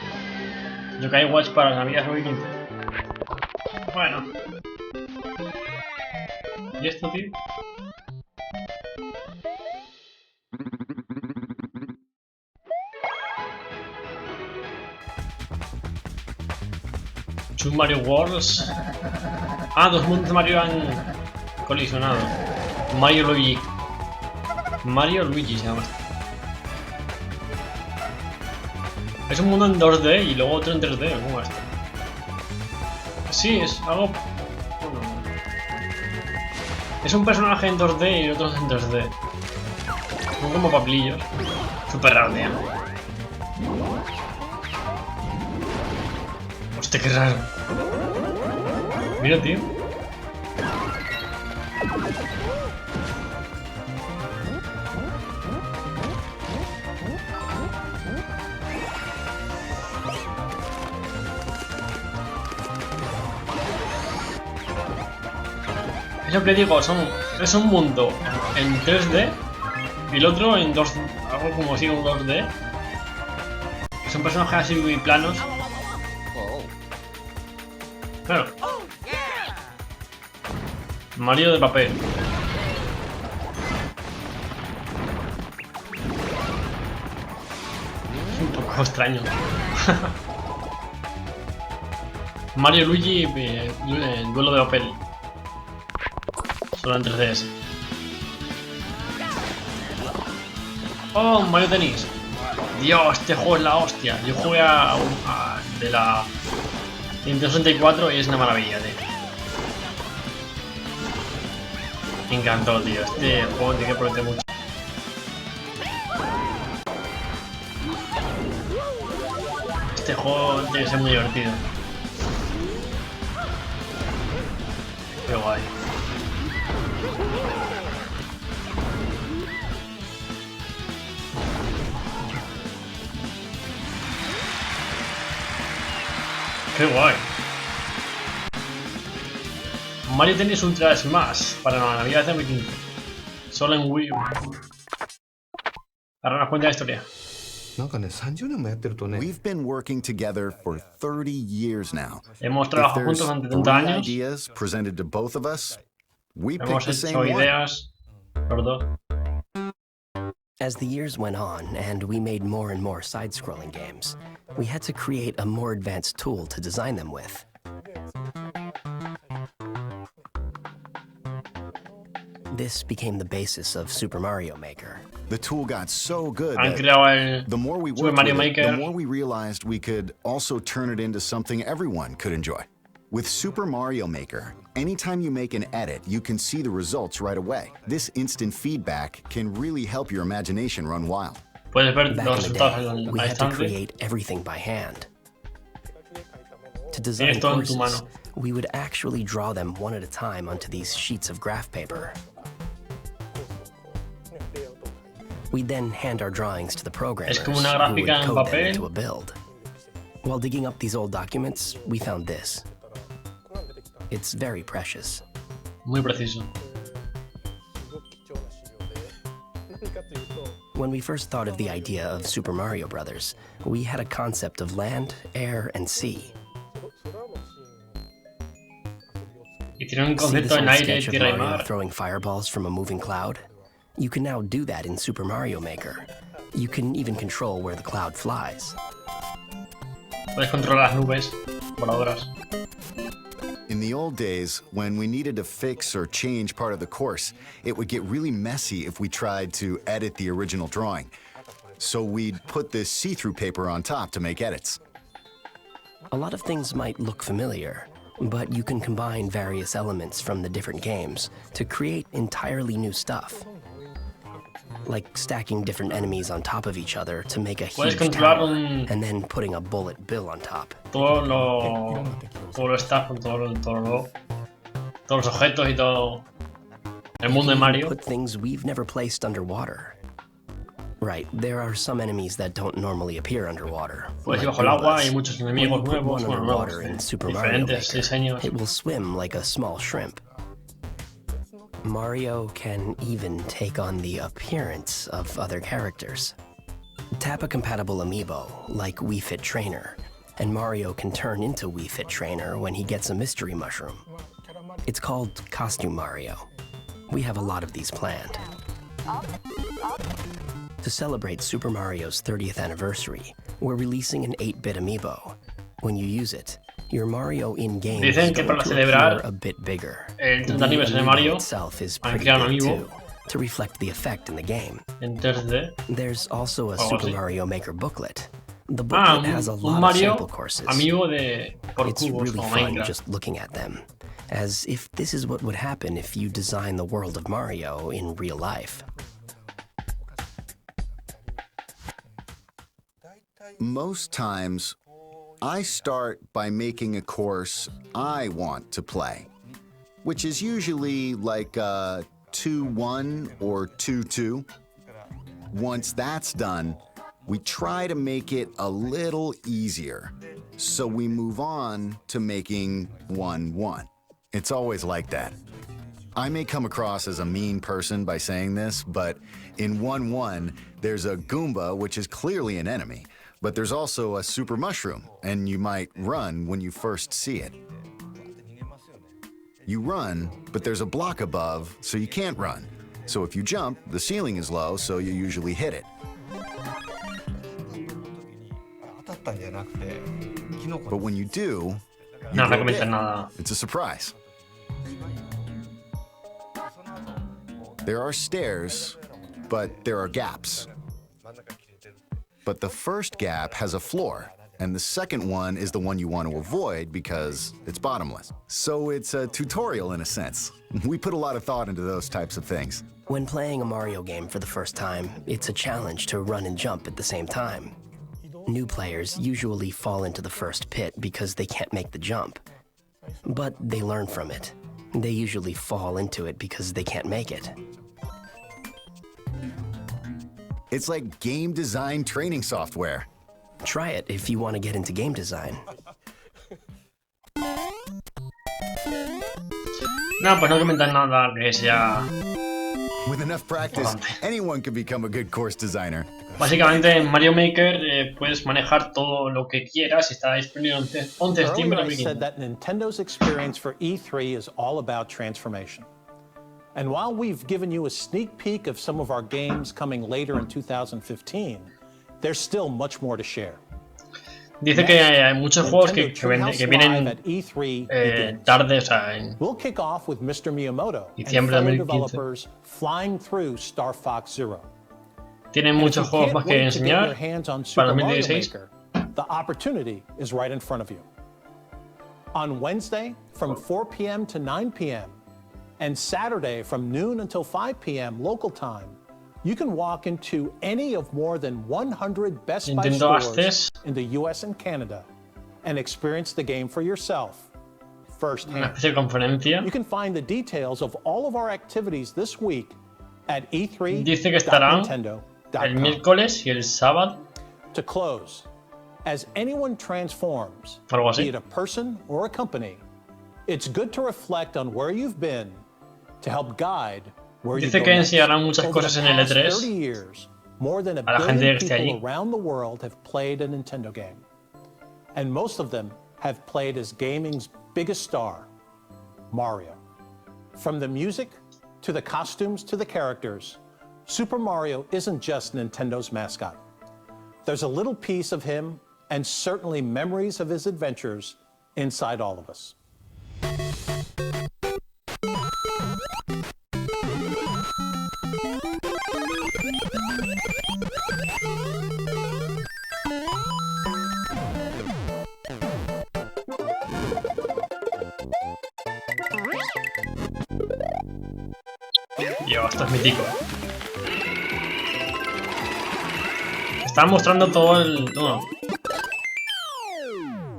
Yokai Watch para la Navidad 2015. Bueno. ¿Y esto, tío? Super Mario Worlds. Ah, dos mundos de Mario han colisionado. Mario Luigi. Mario Luigi se llama. Es un mundo en 2D y luego otro en 3D. ¿Cómo es esto? Sí, es algo... Bueno, es un personaje en 2D y el otro en 3D. Son como papilillos. Súper raro, tío. Hostia, qué raro. Mira, tío. Es lo que digo, es un mundo en 3D y el otro en 2D, algo como así un 2D. Son personajes así muy planos. Claro. Mario de papel. Es un poco extraño. Mario Luigi duelo de papel. Solo en 3DS. Oh, Mario Tennis. Dios, este juego es la hostia. Yo jugué de la Nintendo 64 y es una maravilla, tío. Me encantó, tío. Este juego tiene que prometer mucho. Este juego tiene que ser muy divertido. Qué guay. Qué guay. Mario Tennis Ultra Smash para la Navidad de 2015. Solo en Wii U. Ahora nos cuenta la historia. We've been working together for 30 years now. Hemos trabajado juntos durante 30 años. Ideas presented to both of us, we Hemos picked the same hecho one. ideas los dos. As the years went on and we made more and more side-scrolling games, we had to create a more advanced tool to design them with. This became the basis of Super Mario Maker. The tool got so good Han that creado el the more we Super worked Mario with it, Maker. the more we realized we could also turn it into something everyone could enjoy. With Super Mario Maker, anytime you make an edit, you can see the results right away. This instant feedback can really help your imagination run wild. Puedes ver Back los in the resultados day, we al had to instante. create everything by hand. To design Tienes todo en tu courses, mano. we would actually draw them one at a time onto these sheets of graph paper. We'd then hand our drawings to the programmers, Es como una who would gráfica en code them papel. into a build. While digging up these old documents, we found this. It's very precious. Muy preciso. When we first thought of the idea of Super Mario Brothers, we had a concept of land, air, and sea. Y tiene un See this concepto en old aire, sketch of tierra y Mario mar. throwing fireballs from a moving cloud? You can now do that in Super Mario Maker. You can even control where the cloud flies. Puedes controlar las nubes voladoras. In the old days, when we needed to fix or change part of the course, it would get really messy if we tried to edit the original drawing. So we'd put this see-through paper on top to make edits. A lot of things might look familiar, but you can combine various elements from the different games to create entirely new stuff. Like stacking different enemies on top of each other to make a Puedes huge controlar tower, un- and then putting a bullet bill on top. Todo lo staff con todos los objetos y todo el mundo de You can Mario. put things we've never placed underwater. Right, there are some enemies that don't normally appear underwater. Puedes ir like bajo el agua, Goombas. hay muchos When enemigos you put nuevos, one bueno, underwater nuevos, in Super Mario diferentes Maker, diseños. it will swim like a small shrimp. Mario can even take on the appearance of other characters. Tap a compatible amiibo, like Wii Fit Trainer, and Mario can turn into Wii Fit Trainer when he gets a mystery mushroom. It's called Costume Mario. We have a lot of these planned. To celebrate Super Mario's 30th anniversary, we're releasing an 8-bit amiibo. When you use it, your Mario in-game is Dicen que going para to celebrar appear a bit bigger. el 30 The aniversario de amiibo Mario, itself is han pretty creado un big amiibo too, to reflect the effect in the game. en 3D. There's also a Algo Super así. Mario Maker booklet. The Ah, booklet has a un lot of Mario sample courses. amigo de por It's cubos really como fun Minecraft. just looking at them, as if this is what would happen if you design the world of Mario in real life. Most times, I start by making a course I want to play, which is usually like a 2-1 or 2-2. Once that's done, we try to make it a little easier, so we move on to making 1-1. It's always like that. I may come across as a mean person by saying this, but in 1-1, there's a Goomba, which is clearly an enemy, but there's also a super mushroom, and you might run when you first see it. You run, but there's a block above, so you can't run. So if you jump, the ceiling is low, so you usually hit it. But when you do, you go big. It's a surprise. There are stairs, but there are gaps. But the first gap has a floor, and the second one is the one you want to avoid because it's bottomless. So it's a tutorial in a sense. We put a lot of thought into those types of things. When playing a Mario game for the first time, it's a challenge to run and jump at the same time. New players usually fall into the first pit because they can't make the jump. But they learn from it. They usually fall into it because they can't make it. It's like game design training software. Try it if you want to get into game design. No, pues no comentan nada que sea... With enough practice, anyone can become a good course designer. Básicamente en Mario Maker puedes manejar todo lo que quieras y está disponible en Steam. Earlier I said that Nintendo's experience for E3 is all about transformation. And while we've given you a sneak peek of some of our games coming later in 2015, there's still much more to share. Dice que hay muchos juegos que vienen tarde, o sea, en We'll kick off with Mr. Miyamoto diciembre and de fellow 2015. developers flying through Star Fox Zero. Tienen muchos juegos más que enseñar para 2016. The opportunity is right in front of you. On Wednesday from 4 p.m. to 9 p.m. and Saturday from noon until 5 p.m. local time, you can walk into any of more than 100 Best Buy stores in the US and Canada and experience the game for yourself firsthand. You can find the details of all of our activities this week at e3.nintendo.com. El miércoles y el sábado. To close, as anyone transforms, be it a person or a company, it's good to reflect on where you've been to help guide where you go Dice que next. enseñarán muchas Over cosas the en el past E3 30 years, more than a a la gente billion que esté people allí. around the world have played a Nintendo game. And most of them have played as gaming's biggest star, Mario. From the music, to the costumes, to the characters, Super Mario isn't just Nintendo's mascot. There's a little piece of him, and certainly memories of his adventures, inside all of us. Dios, esto es mítico. Están mostrando todo el... Bueno,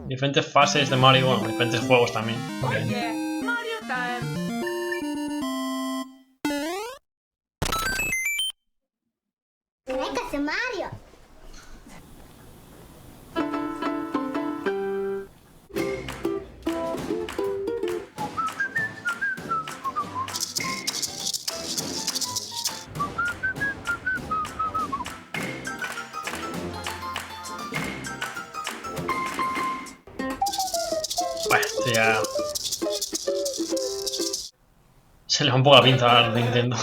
diferentes fases de Mario, bueno, diferentes juegos también. Mario time. Mario. Esto ya... Se le va un poco la pinza a Nintendo.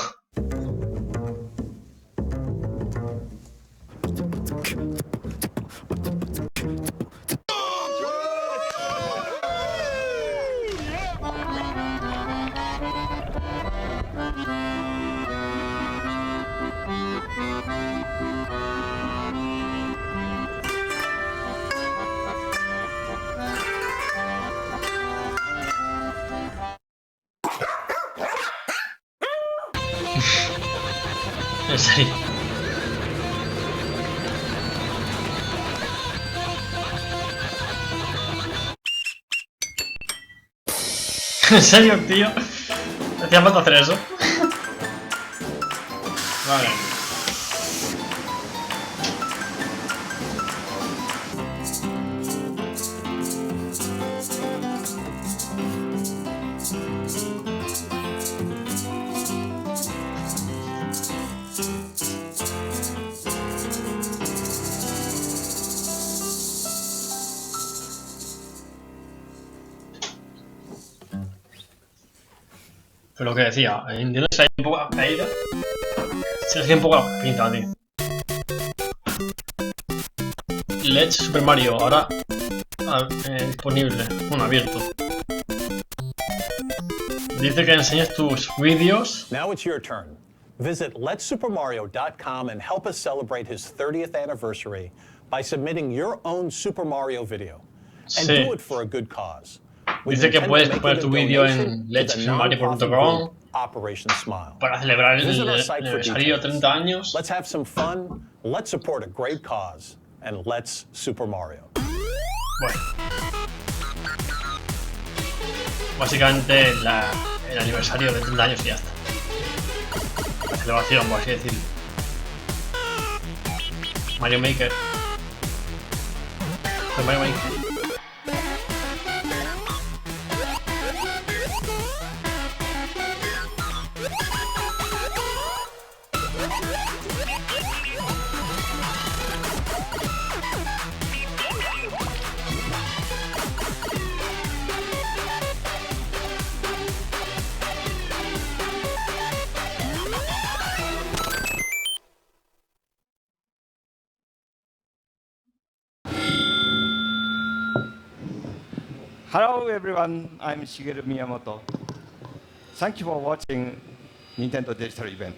En serio. En serio, tío. Hacía falta hacer eso. Vale. Pero lo que decía, Nintendo se ha ido un poco a caída. Se le ha ido un poco la pinta, tío. Let's Super Mario, ahora disponible, bueno, abierto. Dice que enseñes tus vídeos. Now it's your turn. Visit letssupermario.com and help us celebrate his 30th anniversary by submitting your own Super Mario video. And do it for a good cause. Dice que puedes poner tu vídeo en letssupermario.com para celebrar el aniversario de 30 años. Let's have some fun, let's support a great cause, and let's Super Mario. Bueno. Básicamente el aniversario de 30 años y ya está. La celebración, por así decirlo. Mario Maker. Mario Maker. Hello everyone, I'm Shigeru Miyamoto. Thank you for watching Nintendo Digital Event.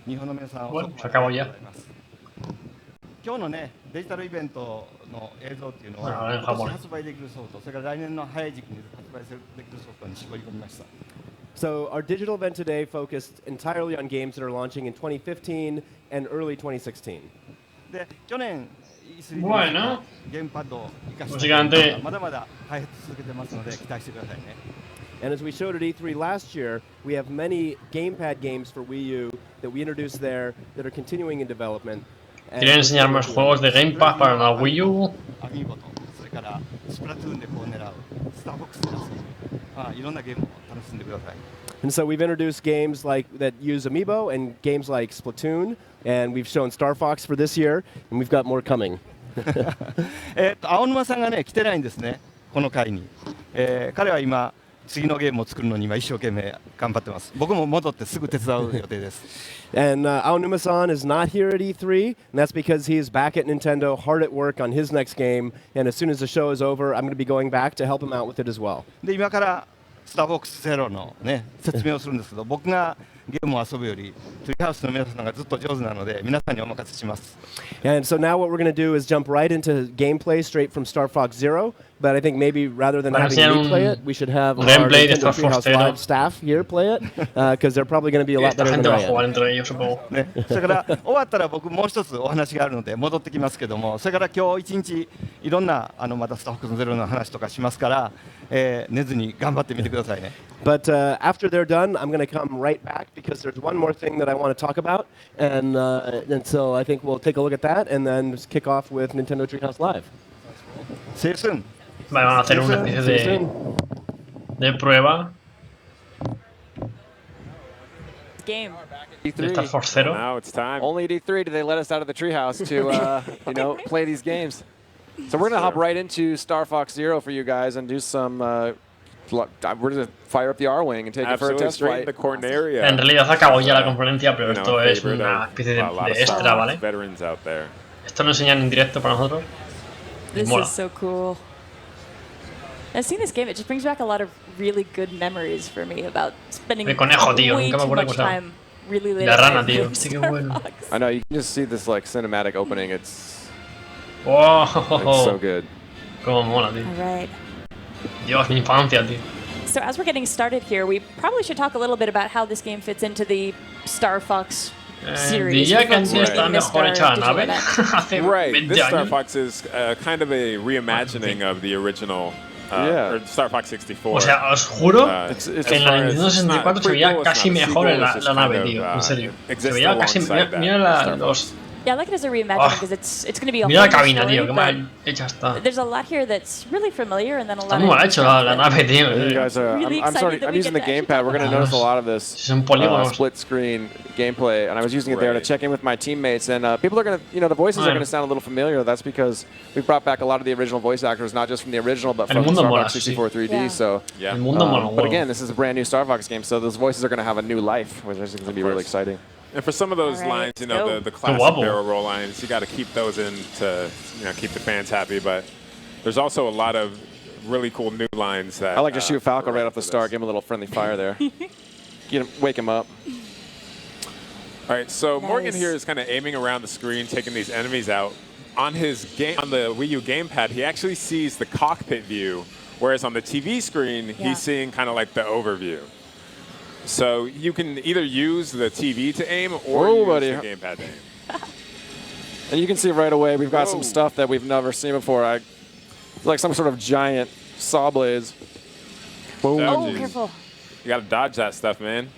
日本の皆さん、bueno, se acabó ya. 今日のね、デジタルイベントの映像っていうのは、今年発売できるソフト、それから来年の早い時期に発売できるソフトに絞り込みました。So our digital event today focused entirely on games that are launching in 2015 and early 2016. で、去年 Bueno, ゲームパッドを生かして básicamente まだまだ開発続けてますので期待してくださいね。And as we showed at E3 last year, we have many gamepad games for Wii U that we introduced there that are continuing in development. Quieren enseñar más juegos de Gamepad para la Wii U. それからスプラトゥーンでこう狙うスターボックスで遊ぶいろんなゲームを楽しんでください。And so we've introduced games like that use Amiibo and games like Splatoon, and we've shown Star Fox for this year, and we've got more coming. 青沼さんがね来てないんですねこの回に。彼は今次のゲームを作るのに今一生懸命頑張ってます。僕も戻ってすぐ手伝う予定です。And Aonuma-san is not here at E3, and that's because he is back at Nintendo, hard at work on his next game. And as soon as the show is over, I'm going to be going back to help him out with it as well. で今からスターボックスゼロのね説明をするんですけど、僕がゲームを遊ぶよりトリハウスの皆さんがずっと上手なので皆さんにお任せします。And so now what we're going to do is jump right into gameplay straight from Star Fox Zero. But I think maybe rather than having me play it, we should have our Nintendo Treehouse Live staff here play it, because they're probably going to be a lot better than I am. それから終わったら僕もう一つお話があるので戻ってきますけども、それから今日一日いろんなまたスターフォックスゼロの話とかしますから、寝ずに頑張ってみてくださいね。But after they're done, I'm going to come right back because there's one more thing that I want to talk about, and so I think we'll take a look at that and then just kick off with Nintendo Treehouse Live. See you soon. Vale, van a hacer una especie de prueba. Game. Star Fox Zero. Now it's time. Only at E3 do they let us out of the treehouse to, play these games. So we're gonna hop right into Star Fox Zero for you guys and do some. We're gonna fire up the R-wing and take it for a test flight. En realidad acabó ya la conferencia, pero esto es una especie de extra, ¿vale? Esto lo enseñan en directo para nosotros. This is so cool. I've seen this game. It just brings back a lot of really good memories for me about spending way too much time really late at night. I know, you can just see this like cinematic opening. It's so good. Como mola, tío. All right. Dios, mi infancia, tío. So as we're getting started here, we probably should talk a little bit about how this game fits into the Star Fox series. Diría que está mejor hecha la nave. Right. This Star Fox is kind of a reimagining of the original or Star Fox 64. O sea, os juro que en la Nintendo 64 se veía casi mejor la nave, tío. En serio. Se veía casi... Mira los Yeah, I like it as a reimagining because it's going to be a Mira la whole cabina, story, tío, qué mal hecha está. There's a lot here that's really familiar, and then a lot Está of muy mal hecho la nave, tío. You guys are, Really I'm sorry, excited that I'm we using the get to actually gamepad. We're going to notice a lot of this Son polígonos. split screen gameplay, and I was using it there to check in with my teammates. And people are going to, you know, the voices are going to sound a little familiar. That's because we brought back a lot of the original voice actors, not just from the original, but from Star Fox 64 3D. Yeah. So, El mundo mola but again, this is a brand new Star Fox game, so those voices are going to have a new life, which is going to be really exciting. And for some of those lines, you know, the classic barrel roll lines, you got to keep those in to, you know, keep the fans happy. But there's also a lot of really cool new lines that I like to shoot Falco right off the start, give him a little friendly fire there. Get him, wake him up. All right, so Morgan here is kind of aiming around the screen, taking these enemies out. On his game, on the Wii U gamepad, he actually sees the cockpit view, whereas on the TV screen, he's seeing kind of like the overview. So you can either use the TV to aim or use the gamepad to aim. And you can see right away we've got some stuff that we've never seen before. It's like some sort of giant saw blades. Boom. Oh, careful. You got to dodge that stuff, man.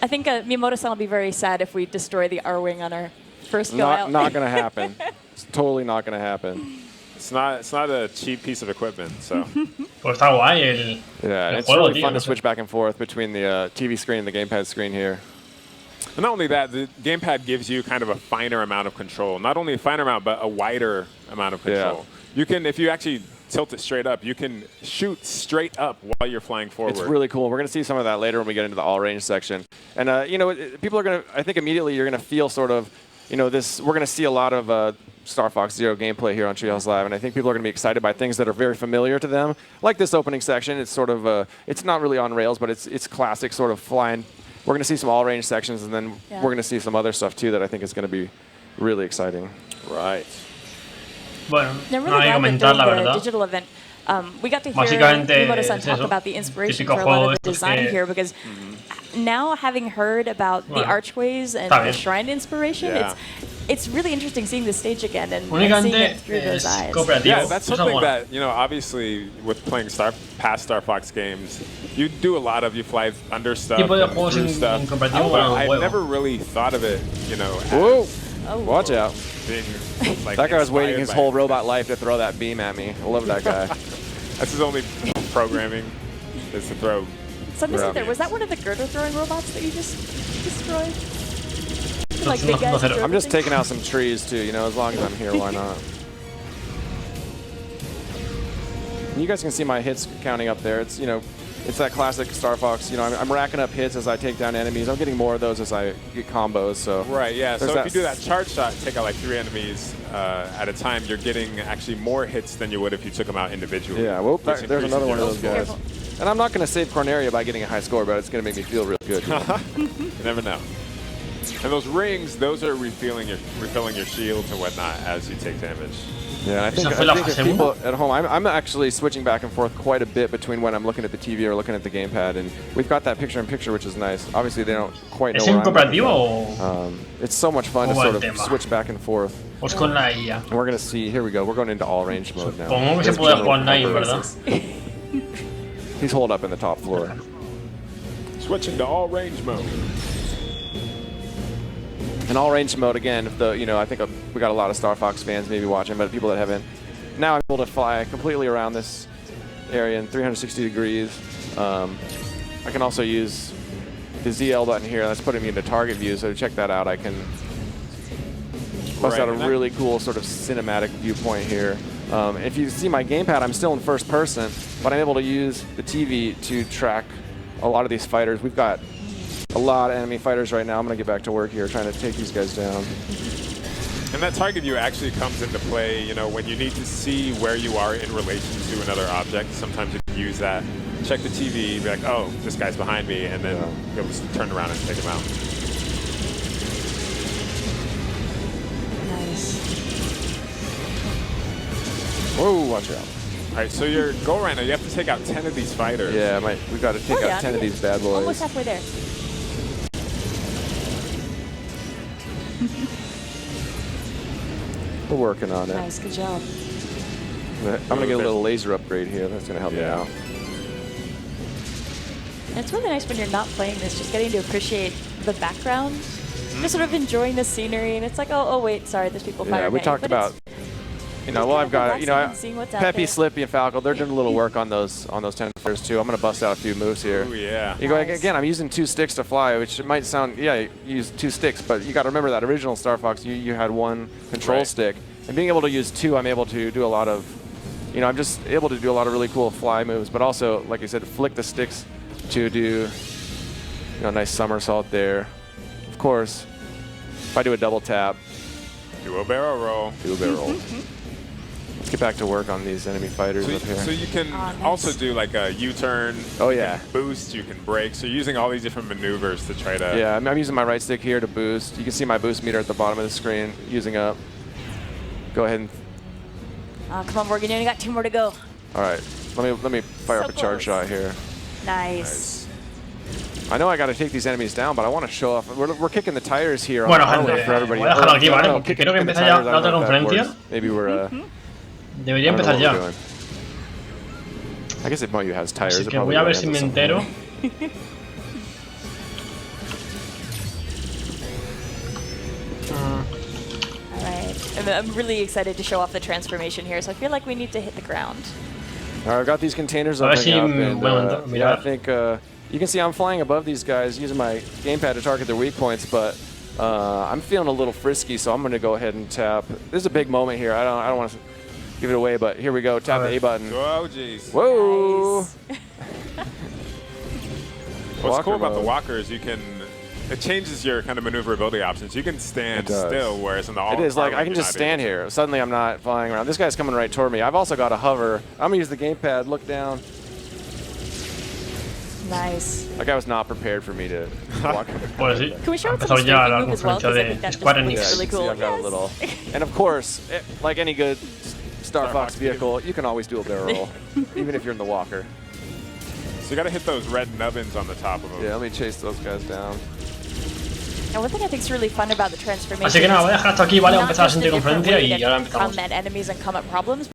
I think Miyamoto-san will be very sad if we destroy the R-Wing on our first go out. Not going to happen. It's totally not going to happen. It's not a cheap piece of equipment, so. Pues está guay it's really fun to switch back and forth between the TV screen and the gamepad screen here. And not only that, the gamepad gives you kind of a finer amount of control. Not only a finer amount, but a wider amount of control. You can, if you actually tilt it straight up, you can shoot straight up while you're flying forward. It's really cool. We're going to see some of that later when we get into the all-range section. And, you know, people are going to, I think immediately you're going to feel sort of, you know, this, we're going to see a lot of Star Fox Zero gameplay here on Treehouse Live, and I think people are going to be excited by things that are very familiar to them, like this opening section. It's sort of, it's not really on rails, but it's classic sort of flying. We're going to see some all-range sections, and then we're going to see some other stuff, too, that I think is going to be really exciting. Right. Bueno, no hay que comentar, la verdad. Digital event. We got to hear Miyamoto-san talk about the inspiration for a lot of the design here, because now having heard about the archways and the shrine inspiration, it's really interesting seeing the stage again and seeing it through those eyes. Yeah, that's something that, you know, obviously with playing past Star Fox games, you do a lot of, you fly under stuff, through stuff. I've never really thought of it, you know, as watch out. Being, like, that guy was waiting his whole robot life to throw that beam at me. I love that guy. That's his only programming, is to throw. So was that one of the girder throwing robots that you just destroyed? Like big guys. I'm just taking out some trees too, you know, as long as I'm here, why not? And you guys can see my hits counting up there. It's, you know, it's that classic Star Fox. You know, I'm racking up hits as I take down enemies. I'm getting more of those as I get combos. So right, yeah. So if you do that charge shot, take out like 3 enemies at a time, you're getting actually more hits than you would if you took them out individually. Yeah. Well, there's another one of those guys. And I'm not going to save Corneria by getting a high score, but it's going to make me feel real good. You never know. And those rings, those are refilling your shields and whatnot as you take damage. Yeah, and I think if people at home, I'm actually switching back and forth quite a bit between when I'm looking at the TV or looking at the gamepad, and we've got that picture-in-picture, which is nice. Obviously, they don't quite know where I'm it's so much fun to sort of switch back and forth. And we're going to see, here we go, we're going into all-range mode now. He's holed up in the top floor. Switching to all-range mode. In all-range mode, again, you know, I think we got a lot of Star Fox fans maybe watching, but people that haven't. Now I'm able to fly completely around this area in 360 degrees. I can also use the ZL button here. That's putting me into target view, so check that out. I can bust out a really cool sort of cinematic viewpoint here. If you see my gamepad, I'm still in first person, but I'm able to use the TV to track a lot of these fighters. We've got a lot of enemy fighters right now. I'm going to get back to work here trying to take these guys down. And that target view actually comes into play, you know, when you need to see where you are in relation to another object. Sometimes you can use that. Check the TV, be like, oh, this guy's behind me, and then you'll just turn around and take him out. Nice. Whoa, watch out. All right, so your goal right now, you have to take out 10 of these fighters. Yeah, we've got to take out 10 of these bad boys. Almost halfway there. We're working on it. Nice, good job. I'm going to get a little laser upgrade here. That's going to help me out. And it's really nice when you're not playing this, just getting to appreciate the background just sort of enjoying the scenery, and it's like, oh wait, sorry, there's people firing. Yeah, we talked about. You know, well, I've got, you know, Peppy, Slippy, and Falco. They're doing a little work on those tentacle fighters too. I'm gonna bust out a few moves here. Oh yeah. You go again. I'm using 2 sticks to fly, which might sound, yeah, you use 2 sticks, but you got to remember that original Star Fox, you had 1 control stick, and being able to use 2, I'm able to do a lot of, you know, I'm just able to do a lot of really cool fly moves, but also, like I said, flick the sticks to do, you know, a nice somersault there. Of course, if I do a double tap, do a barrel roll. Do a barrel roll. Let's get back to work on these enemy fighters up here. So you can also do like a U-turn. Oh yeah. You can boost. You can brake. So you're using all these different maneuvers to try to. Yeah, I'm using my right stick here to boost. You can see my boost meter at the bottom of the screen. Using up. Go ahead and. Come on, Morgan. You only got 2 more to go. All right. Let me fire up a charge shot here. Nice. I know I got to take these enemies down, but I want to show off. We're kicking the tires here on the for everybody. Voy a dejarlo aquí, ¿vale? Porque creo que empieza ya la otra conferencia. Maybe we're. Debería empezar ya. I guess it might has tires. Así que voy a ver si me entero. Alright. I'm really excited to show off the transformation here, so I feel like we need to hit the ground. Alright, I got these containers opening up, and yeah, I think you can see I'm flying above these guys using my gamepad to target their weak points, but I'm feeling a little frisky, so I'm going to go ahead and tap. This is a big moment here. I don't want to give it away, but here we go. Tap the A button. Oh, jeez. Whoa! Nice. What's cool about the walker is it changes your kind of maneuverability options. You can stand still, whereas in the It is like I can just stand here. Suddenly I'm not flying around. This guy's coming right toward me. I've also got a hover. I'm gonna use the gamepad, look down. Nice. That guy was not prepared for me to walk. Pues sí. Can we show some streaking move as well? Because I think that just looks really cool. I've got a little. And of course, like any good Star Fox vehicle, you can always do a barrel roll, even if you're in the walker. So you got to hit those red nubbins on the top of them. Yeah, let me chase those guys down. And one thing I think is really fun about the transformation. Así que nada, voy a dejar hasta aquí, ¿vale? Vamos a empezar la siguiente conferencia y ahora empezamos. Combat enemies and combat problems.